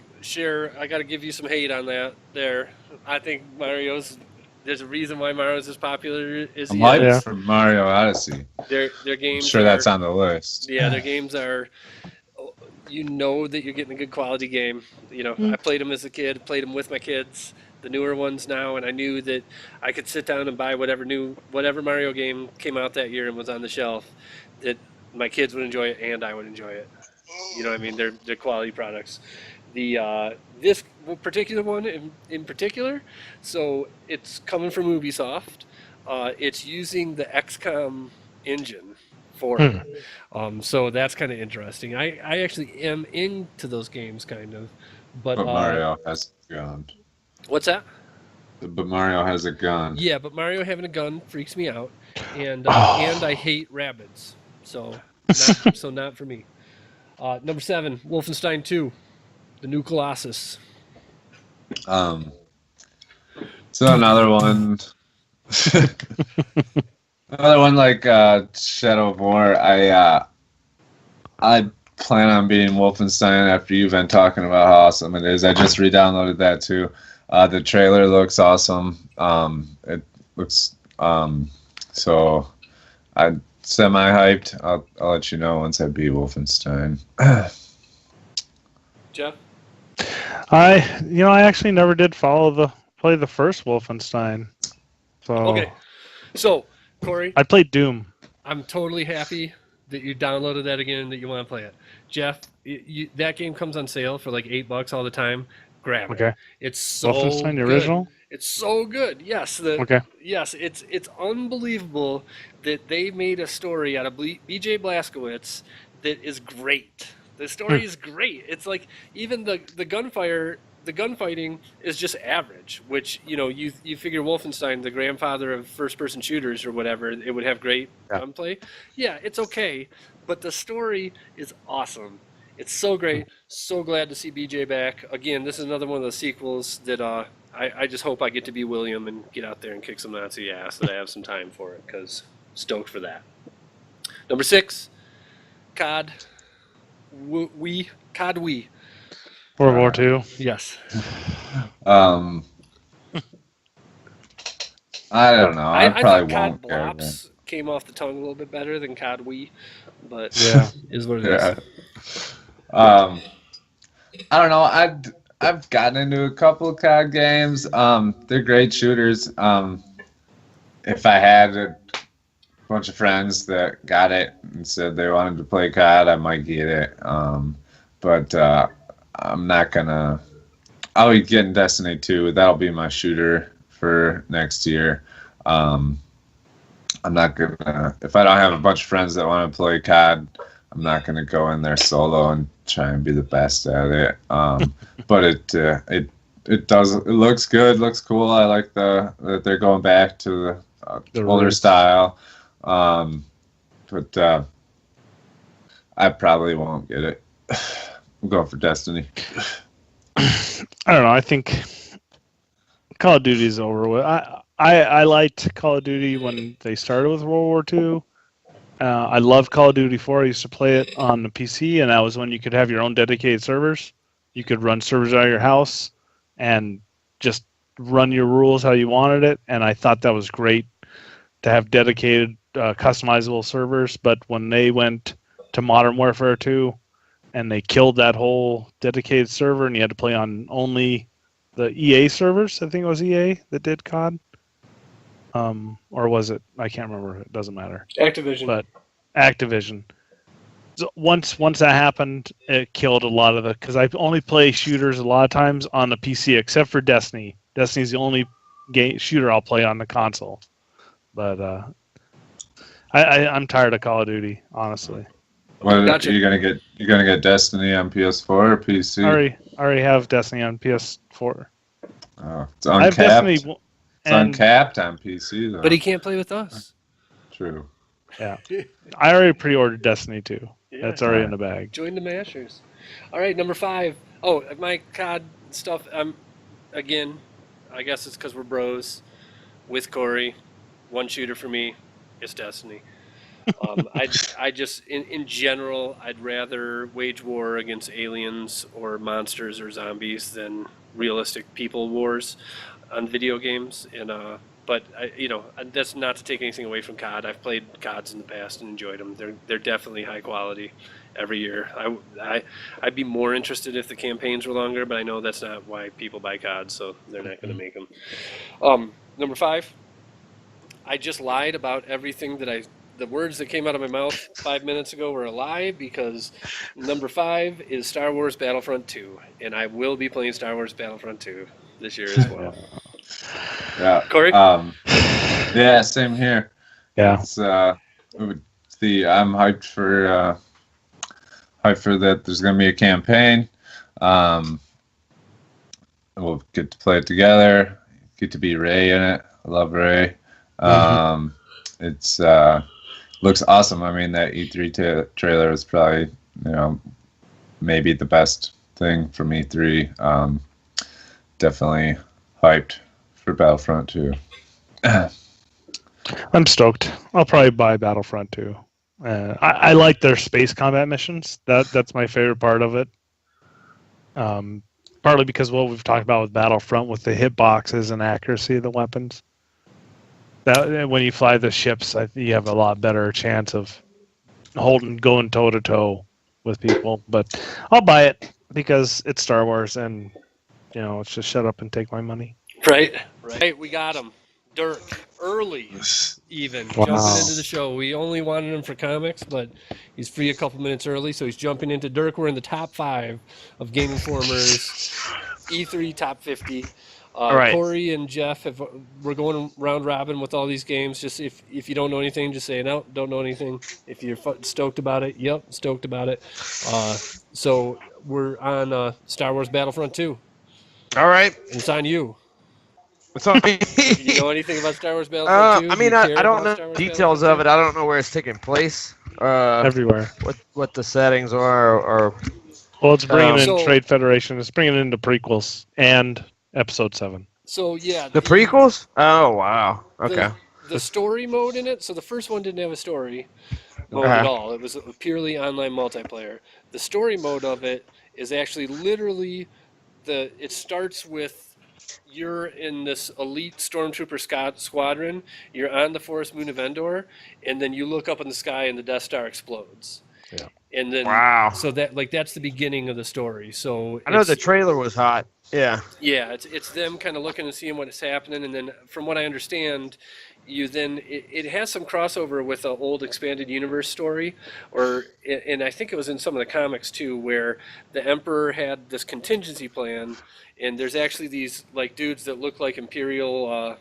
give you some hate on that there. I think there's a reason why Mario's as popular as I'm he hyped is. for Mario Odyssey. Their games I'm sure that's on the list. Yeah, their games are, that you're getting a good quality game. I played them as a kid, played them with my kids, the newer ones now, and I knew that I could sit down and buy whatever Mario game came out that year and was on the shelf, that my kids would enjoy it and I would enjoy it. You know what I mean? They're quality products. The this particular one in particular, so it's coming from Ubisoft. It's using the XCOM engine for it. So that's kind of interesting. I actually am into those games kind of, but But Mario has a gun. what's that? But Mario has a gun. Yeah, but Mario having a gun freaks me out, and Oh. and I hate rabbits, so not for me. Number 7, Wolfenstein 2, the New Colossus. So another one. Another one like Shadow of War. I plan on beating Wolfenstein after you've been talking about how awesome it is. I just re-downloaded that too. The trailer looks awesome. It looks so I'm semi-hyped. I'll let you know once I beat Wolfenstein. Jeff? I actually never did play the first Wolfenstein. So Okay. So, Corey, I played Doom. I'm totally happy that you downloaded that again and that you want to play it. Jeff, that game comes on sale for like $8 all the time. Grab it. Okay. It's so Wolfenstein, the good. original? It's so good. Yes. Okay. Yes, it's unbelievable that they made a story out of B.J. Blazkowicz that is great. The story is great. It's like even the gunfighting is just average, which you figure Wolfenstein, the grandfather of first-person shooters or whatever, it would have great gunplay. Yeah, it's okay, but the story is awesome. It's so great. So glad to see BJ back. Again, this is another one of the sequels that I just hope I get to be William and get out there and kick some Nazi ass, that I have some time for it, because stoked for that. Number 6, COD. COD Wii. World War II. Yes. I don't know. I probably thought won't COD care. Blops came off the tongue a little bit better than COD Wii, but Yeah. is what it Yeah. is. I don't know. I've gotten into a couple of COD games. They're great shooters. If I had a bunch of friends that got it and said they wanted to play COD, I might get it. But I'm not gonna. I'll be getting Destiny 2. That'll be my shooter for next year. I'm not gonna. If I don't have a bunch of friends that want to play COD, I'm not gonna go in there solo and try and be the best at it. But it does. It looks good. Looks cool. I like that they're going back to the older roots. style. But I probably won't get it. I'm going for Destiny. I don't know. I think Call of Duty is over with. I liked Call of Duty when they started with World War II. I loved Call of Duty 4. I used to play it on the PC, and that was when you could have your own dedicated servers. You could run servers out of your house and just run your rules how you wanted it. And I thought that was great to have dedicated, customizable servers. But when they went to Modern Warfare 2 and they killed that whole dedicated server, and you had to play on only the EA servers, I think it was EA that did COD. Or was it? I can't remember. It doesn't matter. Activision. But Activision. So once that happened, it killed a lot of because I only play shooters a lot of times on the PC, except for Destiny. Destiny's the only shooter I'll play on the console. But I'm tired of Call of Duty, honestly. What Gotcha. you gonna get? You gonna get Destiny on PS4 or PC? I already have Destiny on PS4. Oh, it's I have uncapped. Destiny, It's uncapped on PC though. But he can't play with us. True. Yeah, I already pre-ordered Destiny 2. Yeah. That's already in the bag. Join the Mashers. All right, number 5. Oh, my COD stuff. Again, I guess it's because we're bros. With Corey, one shooter for me is Destiny. I just, in general, I'd rather wage war against aliens or monsters or zombies than realistic people wars on video games. And but that's not to take anything away from COD. I've played CODs in the past and enjoyed them. They're definitely high quality every year. I'd be more interested if the campaigns were longer, but I know that's not why people buy COD, so they're not going to make them. Number 5. I just lied about everything that the words that came out of my mouth 5 minutes ago were a lie, because number 5 is Star Wars Battlefront 2, and I will be playing Star Wars Battlefront 2 this year as well. Yeah. Corey? Yeah, same here. Yeah. It's I'm hyped for that. There's gonna be a campaign. We'll get to play it together. Get to be Ray in it. I love Ray. It's looks awesome. I mean, that E3 trailer is probably, maybe the best thing from E3. Definitely hyped for Battlefront 2. I'm stoked. I'll probably buy Battlefront 2. I like their space combat missions. That's my favorite part of it. Partly because what we've talked about with Battlefront, with the hitboxes and accuracy of the weapons. That when you fly the ships, you have a lot better chance of going toe to toe with people. But I'll buy it because it's Star Wars, and it's just shut up and take my money. Right. We got him. Dirk, early, even jumping into the show. We only wanted him for comics, but he's free a couple minutes early, so he's jumping into Dirk. We're in the top 5 of Game Informer's E3 top 50. Right. Corey and Jeff we're going round robin with all these games. Just if you don't know anything, just say no, don't know anything. If you're stoked about it, yep, stoked about it. So we're on Star Wars Battlefront 2. All right. And it's on you. What's on me? Do you know anything about Star Wars Battlefront 2? I mean, I don't know details of it. I don't know where it's taking place. Everywhere. What the settings are, or well, it's bringing in Trade Federation. It's bringing into prequels and Episode 7. So yeah, the prequels. Oh wow. Okay. The story mode in it. So the first one didn't have a story mode at all. It was a purely online multiplayer. The story mode of it is actually literally it starts with you're in this elite stormtrooper squadron. You're on the forest moon of Endor, and then you look up in the sky and the Death Star explodes. Yeah. And then so that's the beginning of the story. So I know the trailer was hot. Yeah. Yeah, it's them kind of looking and seeing what is happening, and then from what I understand, it has some crossover with an old expanded universe story, and I think it was in some of the comics too, where the Emperor had this contingency plan, and there's actually these like dudes that look like Imperial.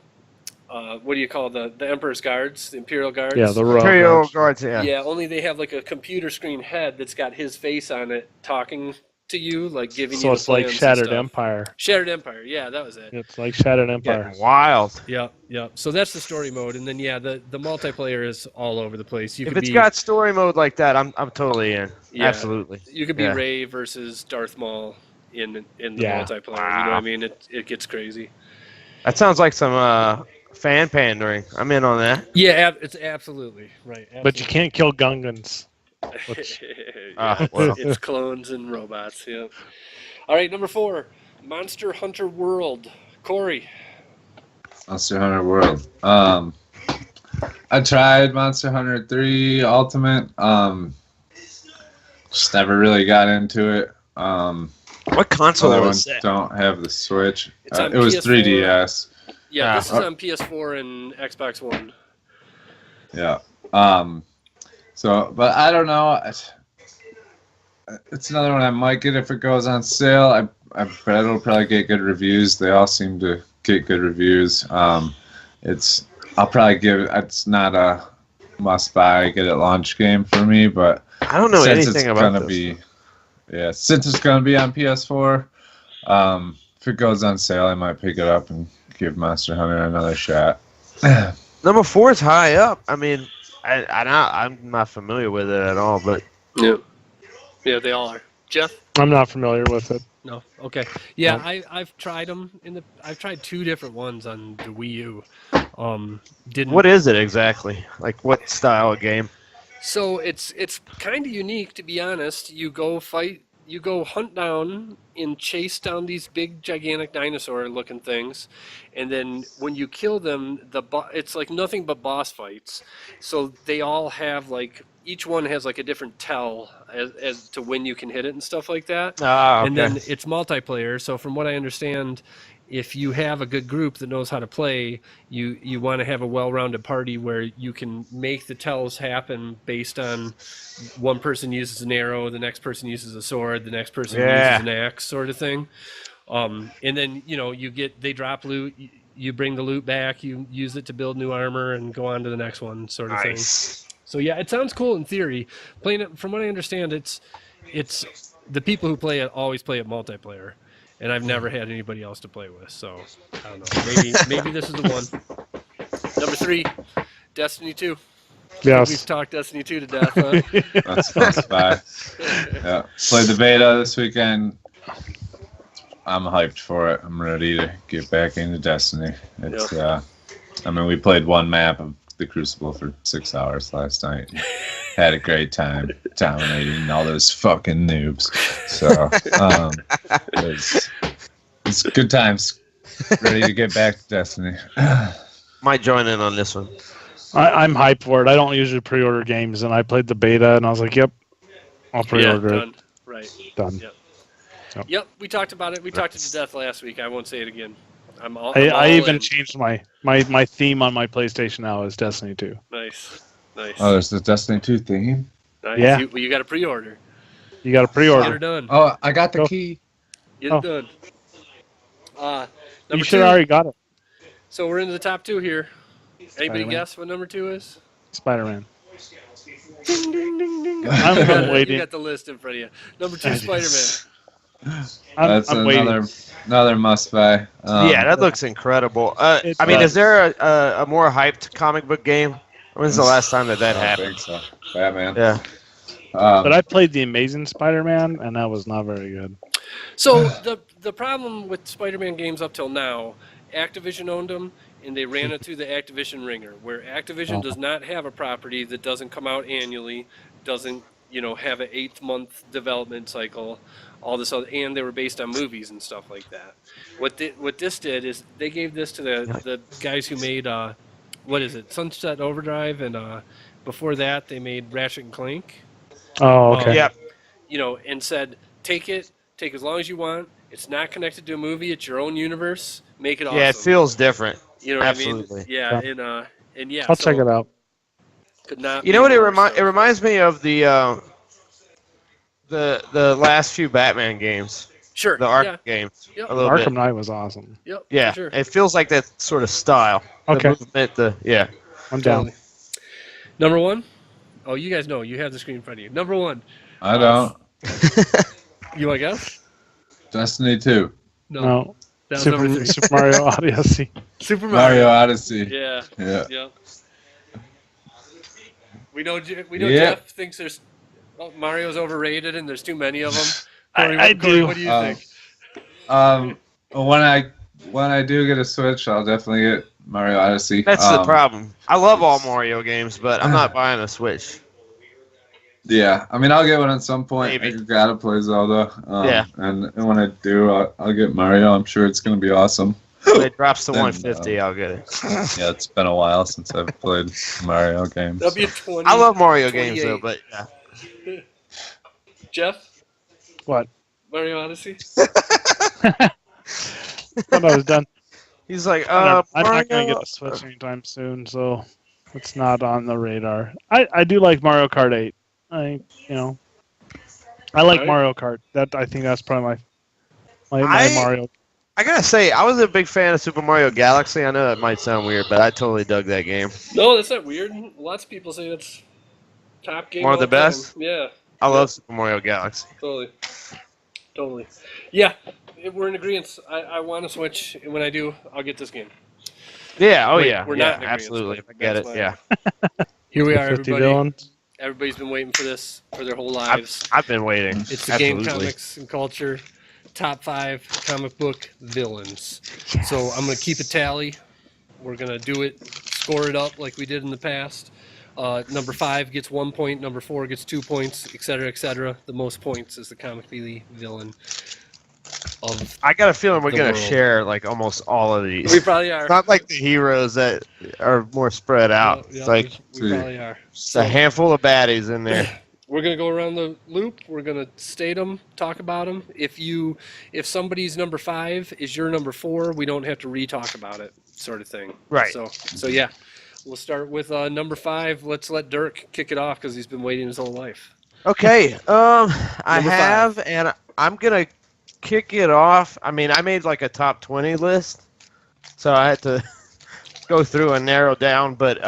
What do you call the Emperor's guards, the Imperial guards? Yeah, the Imperial guards. Yeah. Yeah, only they have like a computer screen head that's got his face on it, talking to you, like giving you. So it's like Shattered Empire. Shattered Empire, yeah, that was it. It's like Shattered Empire. Getting wild. Yeah. So that's the story mode, and then the multiplayer is all over the place. If it's got story mode like that, I'm totally in. Yeah, absolutely. You could be Rey versus Darth Maul in the multiplayer. Wow. You know what I mean? It gets crazy. That sounds like some fan pandering. I'm in on that. Yeah, it's absolutely right. Absolutely. But you can't kill Gungans. It's clones and robots. Yeah. All right, number 4, Monster Hunter World. Corey. Monster Hunter World. I tried Monster Hunter 3 Ultimate. Just never really got into it. What console was that? Don't have the Switch. It was PS4. 3DS. Yeah, this is on PS4 and Xbox One. Yeah. So, but I don't know. It's another one I might get if it goes on sale. I bet it'll probably get good reviews. They all seem to get good reviews. I'll probably give it. It's not a must-buy, get it launch game for me, but I don't know anything about this. Since it's gonna be on PS4, if it goes on sale, I might pick it up and give Monster Hunter another shot. Number 4 is high up. I mean, I'm not familiar with it at all, but yeah, they all are. Jeff, I'm not familiar with it. No, okay, yeah, no. I've tried them I've tried 2 different ones on the Wii U. What is it exactly? Like what style of game? So it's kind of unique, to be honest. You go hunt down and chase down these big, gigantic dinosaur-looking things, and then when you kill them, it's like nothing but boss fights. So they all have each one has a different tell as to when you can hit it and stuff like that. Okay. And then it's multiplayer. So from what I understand, if you have a good group that knows how to play, you want to have a well-rounded party where you can make the tells happen based on one person uses an arrow, the next person uses a sword, the next person uses an axe, sort of thing. And then they drop loot. You bring the loot back. You use it to build new armor and go on to the next one, sort of thing. So yeah, it sounds cool in theory. Playing it, from what I understand, it's the people who play it always play it multiplayer. And I've never had anybody else to play with, so I don't know. Maybe this is the one. Number 3, Destiny 2. Yes. We've talked Destiny 2 to death, huh? That's fun spy. Yeah. Played the beta this weekend. I'm hyped for it. I'm ready to get back into Destiny. It's we played one map of the Crucible for 6 hours last night. Had a great time dominating all those fucking noobs. So it's good times. Ready to get back to Destiny. Might join in on this one. I'm hyped for it. I don't usually pre-order games, and I played the beta, and I was like, "Yep, I'll pre-order done. it." Right. Done. Yep. We talked about it. We talked it to death last week. I won't say it again. I even changed my theme on my PlayStation now is Destiny 2. Nice. Oh, there's the Destiny 2 theme? Nice. Yeah. You got to pre-order. You got to pre-order. Get her done. Oh, I got the key. Get it done. You should have already got it. So we're into the top 2 here. Anybody Spider-Man. guess what number 2 is? Spider-Man. Ding, ding, ding, ding. I'm waiting. You got the list in front of you. Number 2, Spider-Man. That's I'm another must-buy. Yeah, that looks incredible. Is there a more hyped comic book game? When's the last time that I happened? think so. Batman. Yeah. But I played the Amazing Spider-Man, and that was not very good. So the problem with Spider-Man games up till now, Activision owned them, and they ran it through the Activision ringer, where Activision does not have a property that doesn't come out annually, doesn't have an 8-month development cycle, all this other, and they were based on movies and stuff like that. What this did is they gave this to the guys who made what is it, Sunset Overdrive, and before that they made Ratchet and Clank. Oh, okay. Yep. And said take as long as you want. It's not connected to a movie. It's your own universe. Make it awesome. Yeah, it feels different. You know what Absolutely. I mean? Yeah, and yeah. I'll check it out. Could not. You know what it reminds me of the last few Batman games. Sure. The Arkham games. Yep. A little Arkham bit. Knight was awesome. Yep. Yeah, For sure. it feels like that sort of style. Okay. The movement, yeah. I'm down. Totally. Number 1. Oh, you guys know. You have the screen in front of you. Number 1. I don't. You want to guess? Destiny 2. No. That was number 3. Super Mario Odyssey. Super Mario Odyssey. Yeah. Yeah. We know Jeff thinks Mario's overrated and there's too many of them. I do. What do you think? When I do get a Switch, I'll definitely get Mario Odyssey. That's the problem. I love all Mario games, but I'm not buying a Switch. Yeah, I'll get one at some point. Maybe. I gotta play Zelda. Yeah. And when I do, I'll get Mario. I'm sure it's gonna be awesome. When it drops to 150, I'll get it. Yeah, it's been a while since I've played Mario games. That'll be a 20. I love Mario 28. games though, but yeah. Jeff? What? Mario Odyssey? I thought I was done. He's like, I'm not Mario. going to get a Switch anytime soon, so it's not on the radar. I do like Mario Kart 8. I like Mario Kart. I think that's probably my Mario. I gotta say, I was a big fan of Super Mario Galaxy. I know that might sound weird, but I totally dug that game. No, that's not weird. Lots of people say it's top game. One of the best? Yeah. I love Super Mario Galaxy. Totally. Yeah, we're in agreement. I want to Switch, and when I do, I'll get this game. Yeah, We're yeah, not in agreement, absolutely. I but get it, that's yeah. Here we are, 50 everybody. villains. Everybody's been waiting for this for their whole lives. I've been waiting. It's the Absolutely. Game Comics and Culture top 5 comic book villains. So I'm going to keep a tally. We're going to do it, score it up like we did in the past. Number 5 gets 1 point, number 4 gets 2 points, etc., etc. The most points is the comically villain of I got a feeling we're the gonna world. share like almost all of these. We probably are. It's not like the heroes that are more spread out. Yeah, It's like we probably are. just a handful of baddies in there. we're gonna go around the loop. We're gonna state them, talk about them. If somebody's number 5 is your number 4, we don't have to re-talk about it, sort of thing. Right. So yeah, we'll start with number 5. Let's let Dirk kick it off because he's been waiting his whole life. Okay. I Number have, 5. and I'm gonna kick it off. I mean, I made like a top 20 list, so I had to go through and narrow down. But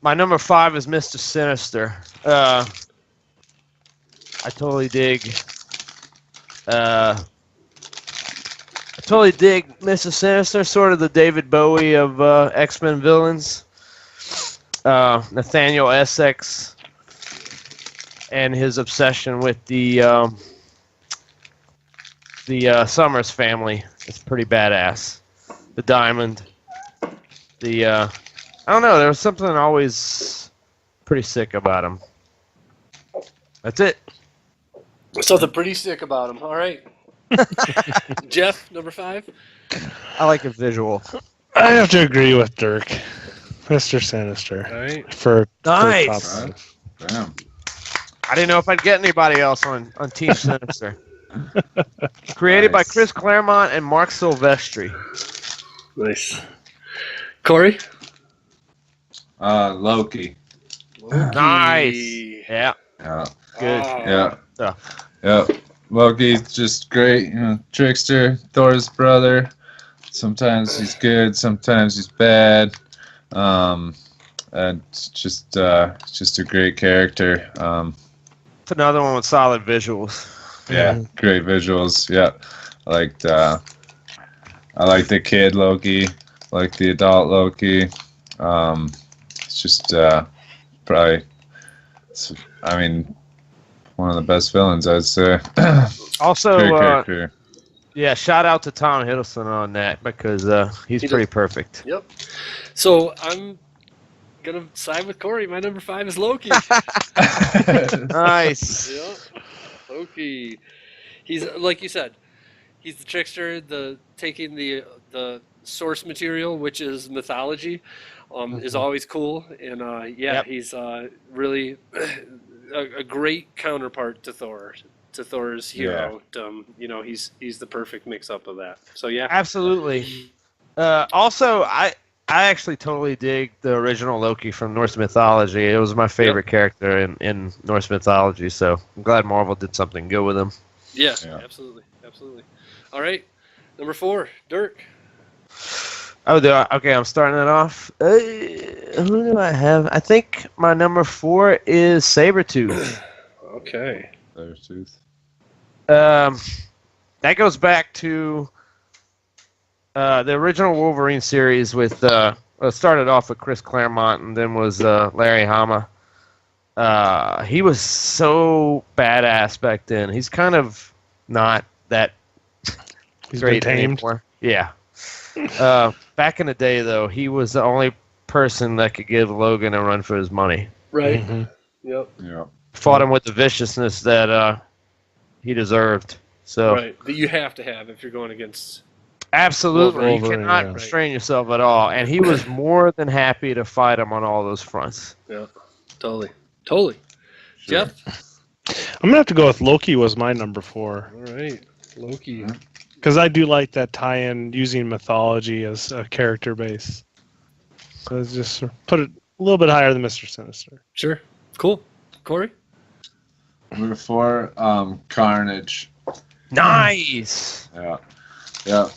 my number 5 is Mr. Sinister. I totally dig. Mr. Sinister, sort of the David Bowie of X-Men villains. Nathaniel Essex and his obsession with the Summers family is pretty badass. The Diamond. I don't know. There was something always pretty sick about him. That's it. Something pretty sick about him. All right. Jeff, number 5. I like a visual. I have to agree with Dirk. Mr. Sinister. All right. For Nice. top 5. Damn. I didn't know if I'd get anybody else on Team Sinister. Created by Nice. Chris Claremont and Mark Silvestri. Nice. Corey? Loki. Nice. Yeah. Yeah. Good. Yeah. Yeah. Yeah. Loki's just great. Trickster, Thor's brother. Sometimes he's good, sometimes he's bad. And just a great character. It's another one with solid visuals. Yeah, great visuals. Yeah, I like the kid Loki, like the adult Loki. It's just probably, one of the best villains, I'd say. Also, Great character. yeah, shout out to Tom Hiddleston on that because he's pretty perfect. Yep. So I'm gonna side with Corey. My number 5 is Loki. Nice. Yeah. Loki. He's like you said. He's the trickster. Taking the source material, which is mythology, is always cool. And Yep. he's really a great counterpart to Thor. To Thor's hero. He's the perfect mix-up of that. So yeah. Absolutely. Also, I actually totally dig the original Loki from Norse mythology. It was my favorite character in Norse mythology, so I'm glad Marvel did something good with him. Yeah, Yeah. absolutely. All right, number 4, Dirk. Oh, okay, I'm starting it off. Who do I have? I think my number 4 is Sabretooth. Okay. Sabretooth. That goes back to the original Wolverine series with it started off with Chris Claremont and then was Larry Hama. He was so badass back then. He's kind of not that He's great been tamed. anymore. Yeah. Back in the day, though, he was the only person that could give Logan a run for his money. Right. Mhm. Yep. Yeah. Fought him with the viciousness that he deserved. So Right. That you have to have if you're going against. absolutely, you Wolverine, cannot yeah. restrain yourself at all. And he was more than happy to fight him on all those fronts. Yeah. Totally. Sure. Jeff. I'm gonna have to go with Loki. Was my number 4 All right. Loki. because I do like that tie-in using mythology as a character base. So it's just put it a little bit higher than Mr. Sinister. Sure. Cool. Corey. Number 4, Carnage. Nice. Yeah. Yeah.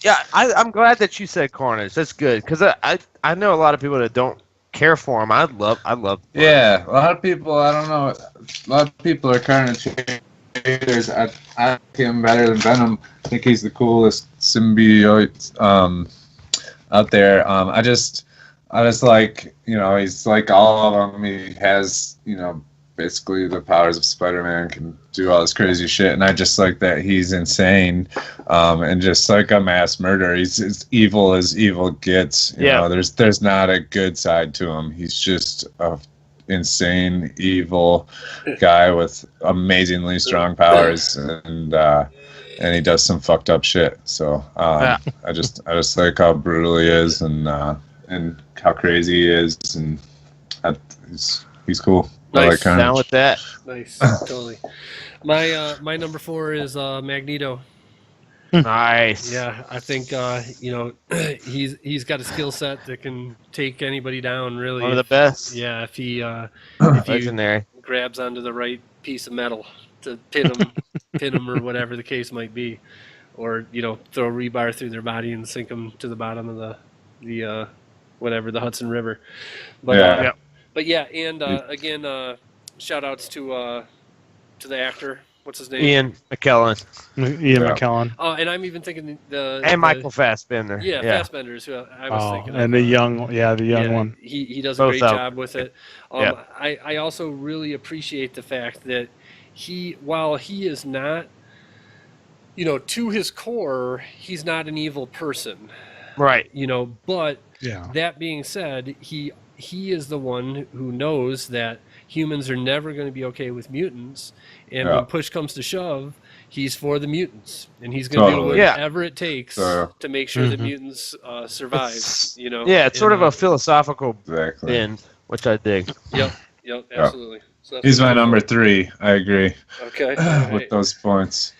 Yeah, I'm glad that you said Carnage. That's good because I know a lot of people that don't care for him. I love. Yeah, a lot of people, I don't know, a lot of people are Carnage haters. I like him better than Venom. I think he's the coolest symbiote out there. I just like, he's like all of them. He has, basically the powers of Spider-Man, can do all this crazy shit, and I just like that he's insane, and just like a mass murderer. He's as evil gets. You know, there's not a good side to him. He's just a insane, evil guy with amazingly strong powers, and he does some fucked up shit. So I just like how brutal he is, and how crazy he is, and he's cool. I like Nice. Carnage. Down with that. Nice. Totally. My number 4 is Magneto. Nice. Yeah, I think he's got a skill set that can take anybody down. Really, One of the best. Yeah, if he if you Legendary. grabs onto the right piece of metal to pin him or whatever the case might be, or throw a rebar through their body and sink them to the bottom of the whatever, the Hudson River. But Yeah. Yep. but yeah, and again, shout outs to the actor. What's his name? Ian McKellen Ian McKellen. Oh, and I'm even thinking and Michael Fassbender. Yeah, Fassbender's who I was thinking of. And the young one. He does a Both great out. job with it. Yeah. I also really appreciate the fact that while he is not, to his core, he's not an evil person. Right. But Yeah. that being said, he is the one who knows that humans are never going to be okay with mutants, and when push comes to shove, he's for the mutants, and he's going to do whatever it takes to make sure that mutants survive. Yeah, it's sort of a philosophical bend, which I dig. Yep, absolutely. So He's my number 3. I agree. Okay. With those points.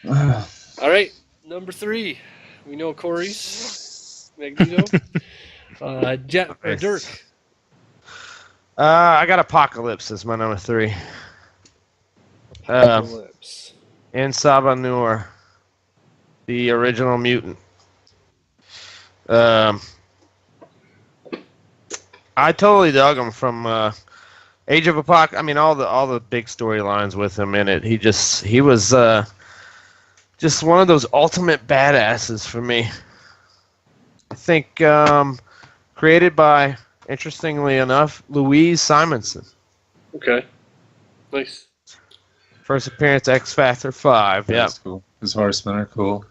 All right, number 3. We know Corey's Magneto. Dirk. I got Apocalypse as my number 3. Apocalypse. And Sabanur, the original mutant. I totally dug him from Age of Apocalypse. I mean, all the big storylines with him in it. He was just one of those ultimate badasses for me. I think created by, interestingly enough, Louise Simonson. Okay. Nice. First appearance, X Factor 5. Yeah, That's cool. His Horsemen are cool.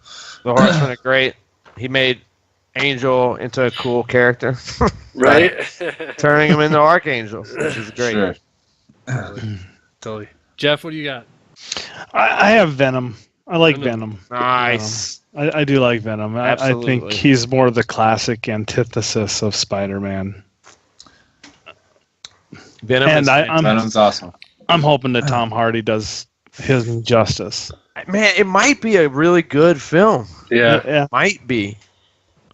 the Horsemen are great. He made Angel into a cool character, Right? turning him into Archangel, which is great. Sure. Totally. Jeff, what do you got? I have Venom. I like Venom. Nice. I do like Venom. I think Absolutely. he's more the classic antithesis of Spider-Man. Venom And is Venom's awesome. I'm hoping that Tom Hardy does his justice. man, it might be a really good film. Yeah. Might be.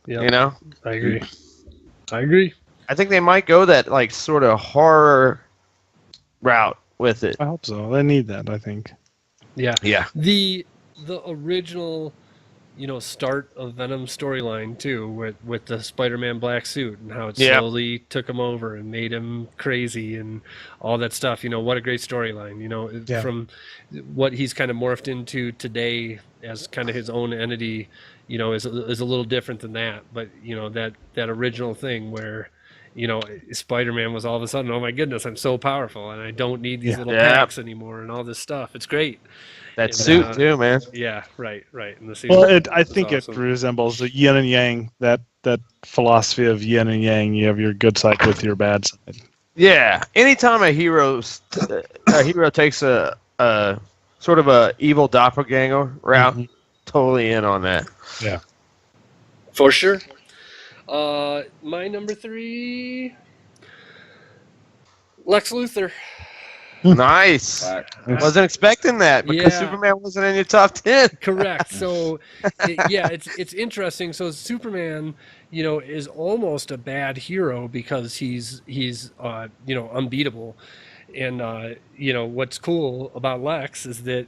Yeah. I agree. I think they might go that like sort of horror route with it. I hope so. They need that, I think. Yeah. Yeah. The original, start of Venom storyline too, with the Spider-Man black suit and how it slowly took him over and made him crazy and all that stuff. What a great storyline. From what he's kind of morphed into today as kind of his own entity, is a little different than that. But that original thing where Spider-Man was all of a sudden, oh my goodness, I'm so powerful and I don't need these little packs anymore and all this stuff. It's great. That suit too, man. Yeah, right. And the suit. Well, I think awesome. it resembles the yin and yang, that philosophy of yin and yang. You have your good side with your bad side. Yeah. Anytime a hero takes a sort of a evil doppelganger route, totally in on that. Yeah. For sure. My number 3, Lex Luthor. Nice. Black. Wasn't expecting that because Yeah. Superman wasn't in your top 10. Correct. So, it's interesting. So Superman, is almost a bad hero because he's unbeatable. And what's cool about Lex is that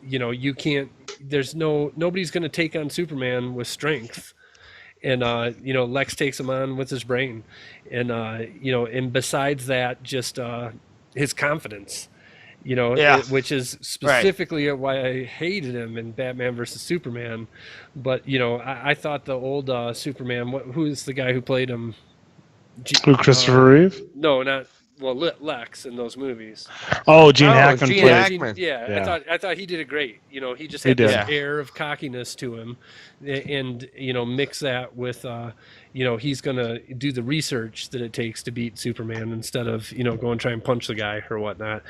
you can't. Nobody's going to take on Superman with strength. And Lex takes him on with his brain, and and besides that, just his confidence, which is specifically why I hated him in Batman versus Superman. But I thought the old Superman, who's the guy who played him? Who, Christopher Reeve? No, not Lex in those movies. Oh, Gene Hackman Gene played. Hackman. Yeah. I thought he did it great. He just had He this did. air of cockiness to him, and mix that with he's gonna do the research that it takes to beat Superman instead of go and try and punch the guy or whatnot.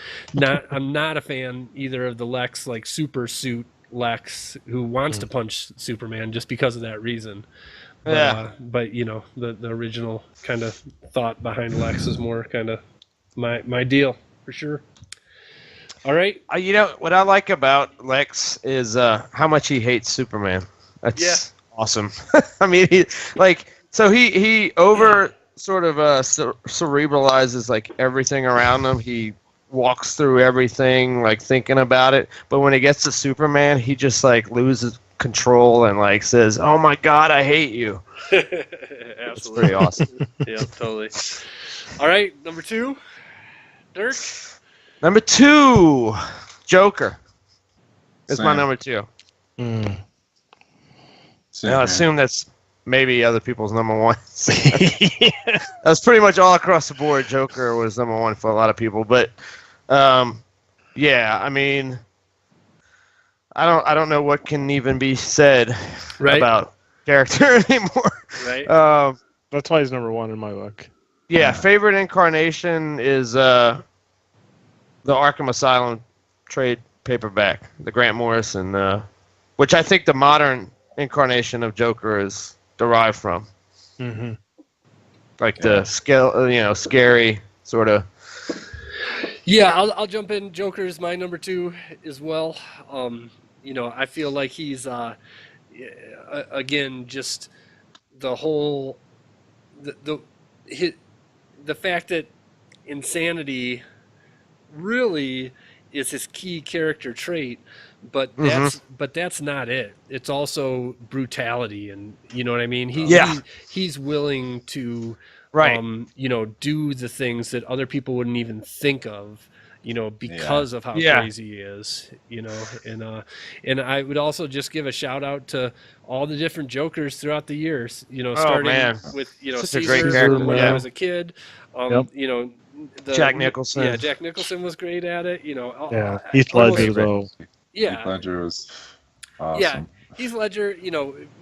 I'm not a fan either of the Lex like super suit Lex who wants to punch Superman just because of that reason. But, the original kind of thought behind Lex is more kind of my deal. for sure. All right. You know what I like about Lex is how much he hates Superman. That's awesome. I mean, he over sort of cerebralizes like everything around him. He walks through everything like thinking about it, but when he gets to Superman, he just like loses control and like says, "Oh my God, I hate you." It's Absolutely. pretty awesome. Yeah, totally. All right, number 2, Dirk. Number 2, Joker. That's my Same. number 2. Mm. Same Now, I here. assume that's maybe other people's number 1. That's pretty much all across the board. Joker was number 1 for a lot of people, but yeah, I mean, I don't know what can even be said about character anymore. Right. That's why he's number 1 in my book. Yeah, favorite incarnation is the Arkham Asylum trade paperback, the Grant Morrison, which I think the modern incarnation of Joker is derived from. Mm-hmm. Like the scary sort of. Yeah, I'll jump in. Joker is my number 2 as well. I feel like he's again just the whole the fact that insanity really is his key character trait, but that's not it. It's also brutality, and you know what I mean. He's willing to do the things that other people wouldn't even think of, because of how crazy he is, and I would also just give a shout out to all the different Jokers throughout the years, starting with, Such a Caesar great character, when yeah. I was a kid, Jack Nicholson. Yeah, Jack Nicholson was great at it, Yeah, Heath almost- Ledger though. Yeah, Heath Ledger was awesome. yeah, Heath Ledger,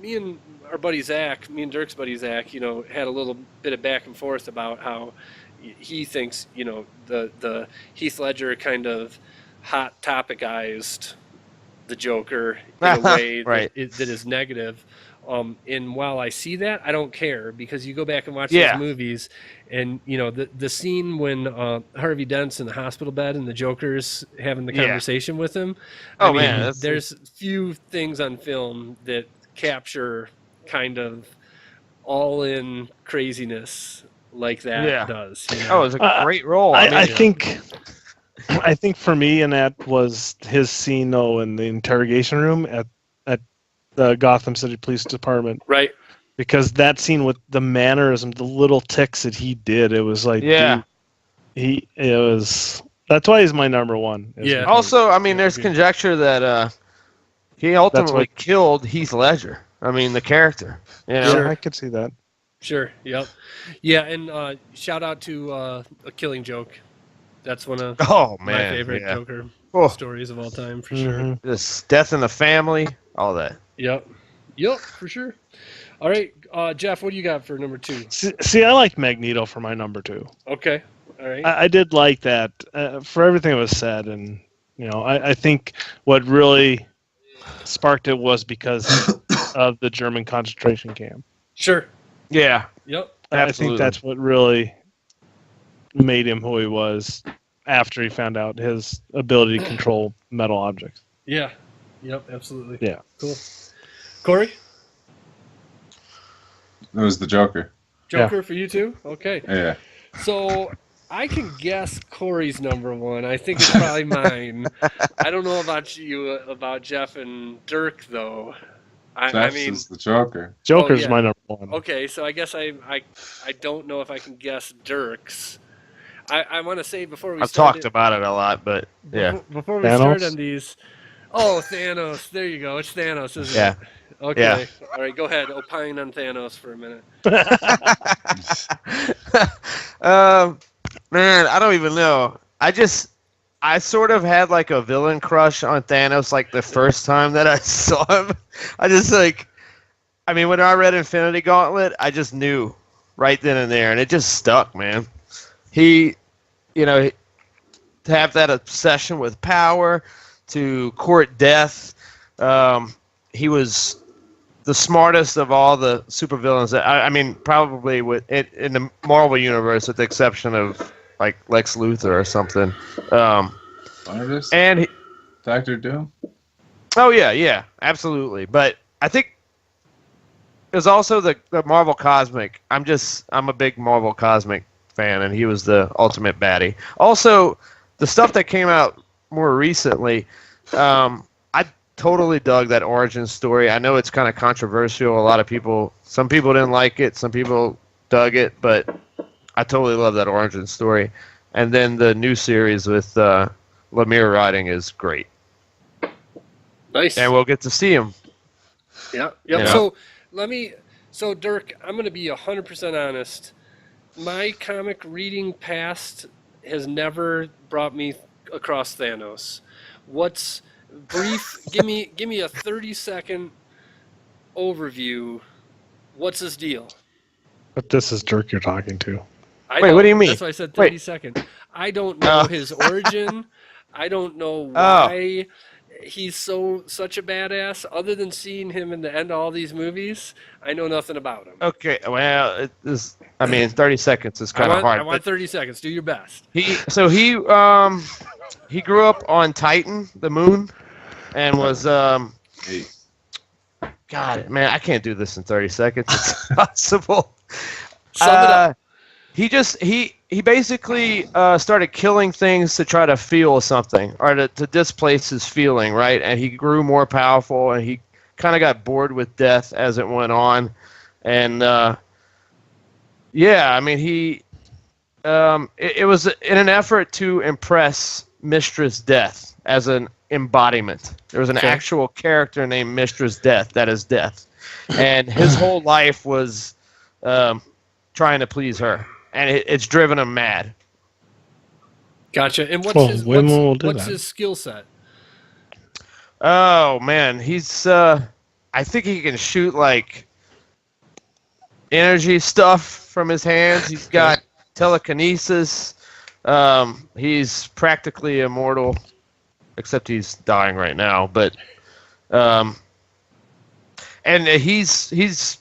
me and our buddy Zach, me and Dirk's buddy Zach, had a little bit of back and forth about how he thinks, the Heath Ledger kind of hot topicized the Joker in a way Right. that is negative. And while I see that, I don't care, because you go back and watch Yeah. those movies, and the scene when Harvey Dent's in the hospital bed and the Joker's having the Yeah. conversation with him. Oh, man, that's- there's few things on film that capture kind of all in craziness like that does. Oh, it was a great role. I think for me, and that was his scene though in the interrogation room at the Gotham City Police Department. Right. Because that scene with the mannerism, the little ticks that he did, it was like, Yeah. dude, that's why he's my number 1. Yeah. Also, I mean, there's conjecture that he ultimately what- killed Heath Ledger. I mean, the character. Yeah, I could see that. Sure. Yep. Yeah, and shout out to A Killing Joke. That's one of Oh my man, favorite yeah. Joker Oh, stories of all time, for sure. Mhm. this death in the family, all that. Yep, for sure. All right, Jeff, what do you got for number 2? See, I like Magneto for my number 2. Okay. All right. I did like that for everything that was said, and I think what really sparked it was because of the German concentration camp. Sure. Yeah, Yep. I absolutely. think that's what really made him who he was after he found out his ability to control metal objects. Yeah. Yep. Absolutely. Yeah. Cool. Corey, It was the Joker. Joker for you too. Okay. Yeah. So I can guess Corey's number 1. I think it's probably mine. I don't know about Jeff and Dirk though. I Jeff mean, is the Joker. Joker's yeah. my number 1. okay. So I guess I don't know if I can guess Dirk's. I want to say before we I've start talked about it a lot, but yeah, before we start on these. Oh, Thanos. There you go. It's Thanos, isn't yeah. it? Okay. Yeah. All right. Go ahead. Opine on Thanos for a minute. Man, I don't even know. I sort of had like a villain crush on Thanos like the first time that I saw him. When I read Infinity Gauntlet, I just knew right then and there, and it just stuck, man. He, to have that obsession with power, to court death, he was the smartest of all the supervillains. Probably in the Marvel universe, with the exception of like Lex Luthor or something. Artist? And Doctor Doom? oh yeah, absolutely. But I think there's also the Marvel Cosmic. I'm a big Marvel Cosmic fan, and he was the ultimate baddie. Also, the stuff that came out more recently, I totally dug that origin story. I know it's kind of controversial. Some people didn't like it, some people dug it, but I totally love that origin story. And then the new series with Lemire writing is great. Nice. And we'll get to see him. Yeah. You Yep. know? So Dirk, I'm going to be 100% honest. My comic reading past has never brought me across Thanos. What's brief? give me a 30-second overview. What's his deal? But this is Dirk you're talking to. Wait, what do you mean? That's why I said 30 seconds. I don't know his origin. I don't know why he's such a badass. Other than seeing him in the end of all these movies, I know nothing about him. Okay, well, 30 seconds is kind of hard. I want 30 seconds. Do your best. He grew up on Titan, the moon, and was Hey. God, man, I can't do this in 30 seconds. It's impossible. Sum it up. He basically started killing things to try to feel something or to displace his feeling, right? And he grew more powerful, and he kind of got bored with death as it went on. And it was in an effort to impress Mistress Death as an embodiment. There was an actual character named Mistress Death that is Death, and his whole life was trying to please her, and it's driven him mad. Gotcha. And what's his skill set? Oh man, he's I think he can shoot like energy stuff from his hands. He's got telekinesis. He's practically immortal, except he's dying right now. But and he's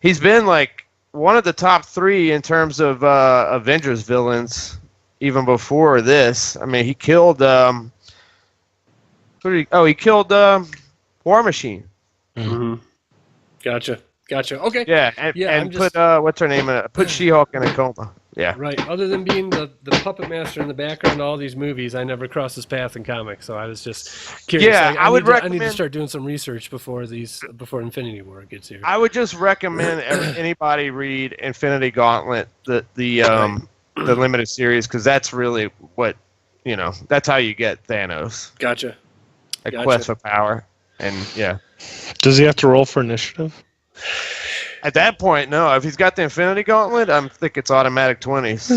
been like one of the top 3 in terms of Avengers villains even before this. I mean, he killed he killed War Machine. Mm-hmm. Gotcha. Okay. Yeah, and put what's her name? Put She-Hulk in a coma. Yeah. Right. Other than being the puppet master in the background of all these movies, I never crossed his path in comics, so I was just curious. Yeah, I need to start doing some research before Infinity War gets here. I would just recommend anybody read Infinity Gauntlet, the limited series, because that's really what that's how you get Thanos. Gotcha. A quest for power, and yeah. Does he have to roll for initiative? At that point, no. If he's got the Infinity Gauntlet, I think it's automatic 20s.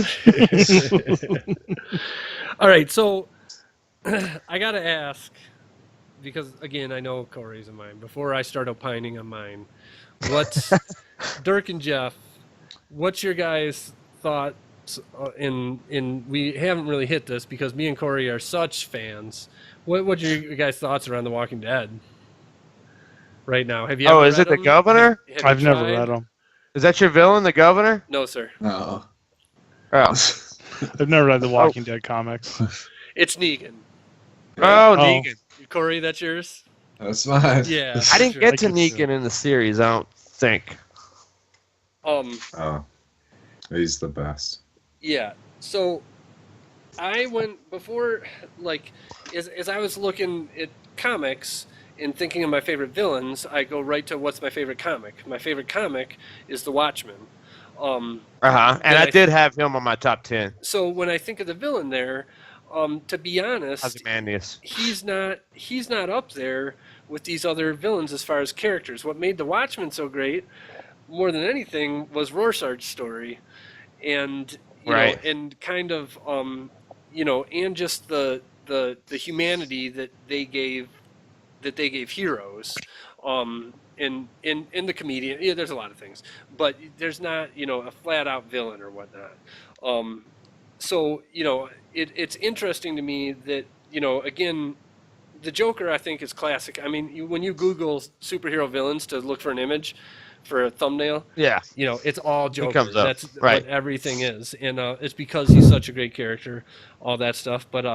All right, so I got to ask, because, again, I know Corey's in mine. Before I start opining on mine, what's Dirk and Jeff, what's your guys' thoughts in we haven't really hit this because me and Corey are such fans. What's your guys' thoughts around The Walking Dead? Right now, have you? Oh, is it the Governor? I've never read them. Is that your villain, the Governor? No, sir. No. Oh, I've never read the Walking Dead comics. It's Negan. Oh, Negan. Corey, that's yours. That's mine. Yeah. I didn't get to Negan in the series. I don't think. Oh, he's the best. Yeah. So, I went before, like, as I was looking at comics. In thinking of my favorite villains, I go right to what's my favorite comic. My favorite comic is The Watchmen. And I did have him on my top 10. So when I think of the villain there, to be honest, Ozymandias. he's not up there with these other villains as far as characters. What made The Watchmen so great, more than anything, was Rorschach's story, and you know, and kind of and just the humanity that they gave heroes, in the comedian. Yeah, there's a lot of things, but there's not a flat out villain or whatnot. So it's interesting to me that again, the Joker I think is classic. I mean, when you Google superhero villains to look for an image, for a thumbnail, Yeah. you know, it's all Joker. comes up, That's right. what everything is, and it's because he's such a great character, all that stuff. But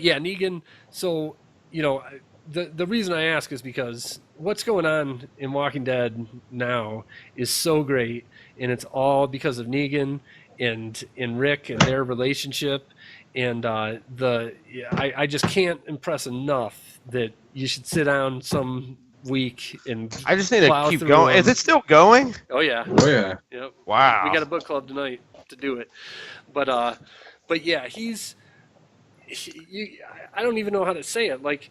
yeah, Negan. So you know, the reason I ask is because what's going on in Walking Dead now is so great, and it's all because of Negan and Rick and their relationship, and I just can't impress enough that you should sit down some week and I just need to plow keep through going. them. Is it still going? Oh yeah. Oh yeah. Yep. Wow. We got a book club tonight to do it, but yeah, I don't even know how to say it. Like,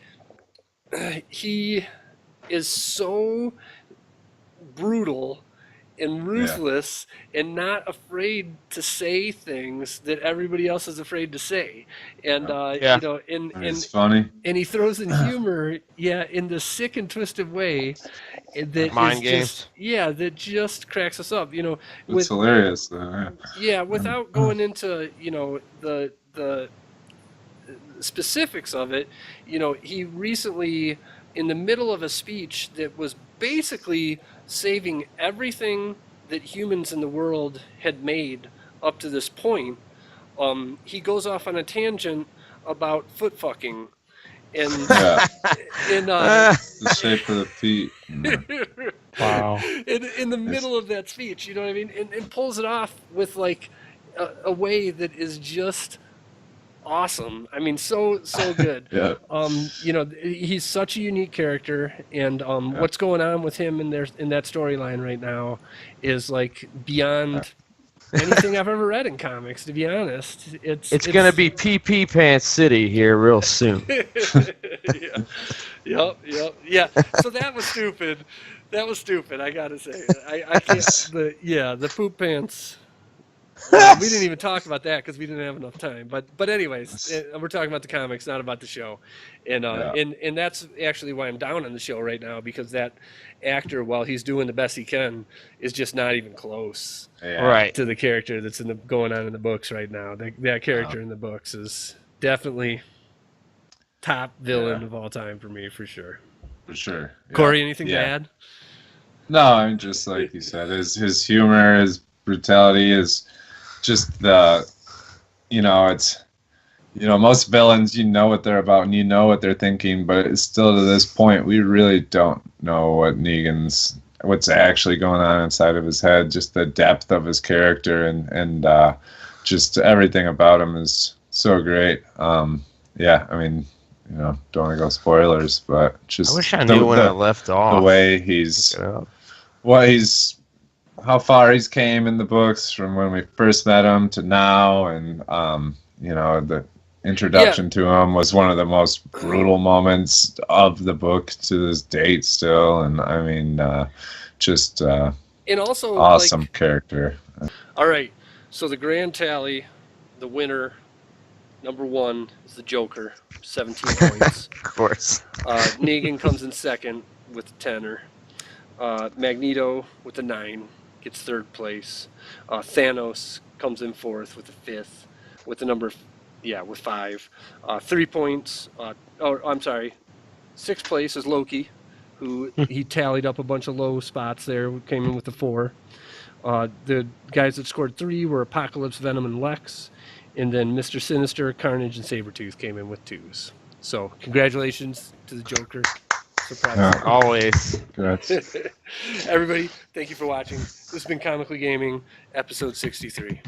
he is so brutal and ruthless and not afraid to say things that everybody else is afraid to say. And Yeah. you know, It's funny. and he throws in humor, in this sick and twisted way that Mind is games. just that just cracks us up. You know, It's hilarious though. Yeah. without going into the specifics of it, you know, he recently, in the middle of a speech that was basically saving everything that humans in the world had made up to this point, he goes off on a tangent about foot fucking, and Yeah. and The shape of the feet. Wow. in the middle of that speech, you know what I mean, and pulls it off with like a way that is just awesome. I mean, so good. Yeah. You know, he's such a unique character, and what's going on with him in that storyline right now is like beyond anything I've ever read in comics. To be honest, It's gonna be PP Pants City here real soon. yeah. So that was stupid. That was stupid. I gotta say, I can't. The poop pants. We didn't even talk about that because we didn't have enough time. But anyways, we're talking about the comics, not about the show, and and that's actually why I'm down on the show right now, because that actor, while he's doing the best he can, is just not even close Right. to the character that's going on in the books right now. That character in the books is definitely top villain of all time for me, for sure. For sure. Yeah. Corey, anything to Yeah. add? No, I'm just like you said. His humor, his brutality is just it's most villains, you know what they're about and you know what they're thinking, but it's still to this point we really don't know what's actually going on inside of his head. Just the depth of his character and just everything about him is so great. I mean, don't want to go spoilers, but just I wish I knew when I left off. the way how far he's came in the books from when we first met him to now, and the introduction to him was one of the most brutal moments of the book to this date still, and I mean And also awesome character. All right, so the grand tally, the winner, number one, is the Joker, 17 points. Of course. Negan comes in second with a 10er. Magneto with a 9 gets third place. Thanos comes in fourth with a 5th, with the number, with 5. 3 points. I'm sorry. 6th place is Loki, who he tallied up a bunch of low spots there, came in with a 4. The guys that scored 3 were Apocalypse, Venom, and Lex. And then Mr. Sinister, Carnage, and Sabretooth came in with 2s. So congratulations to the Joker. Always. Everybody, thank you for watching. This has been Comically Gaming, episode 63.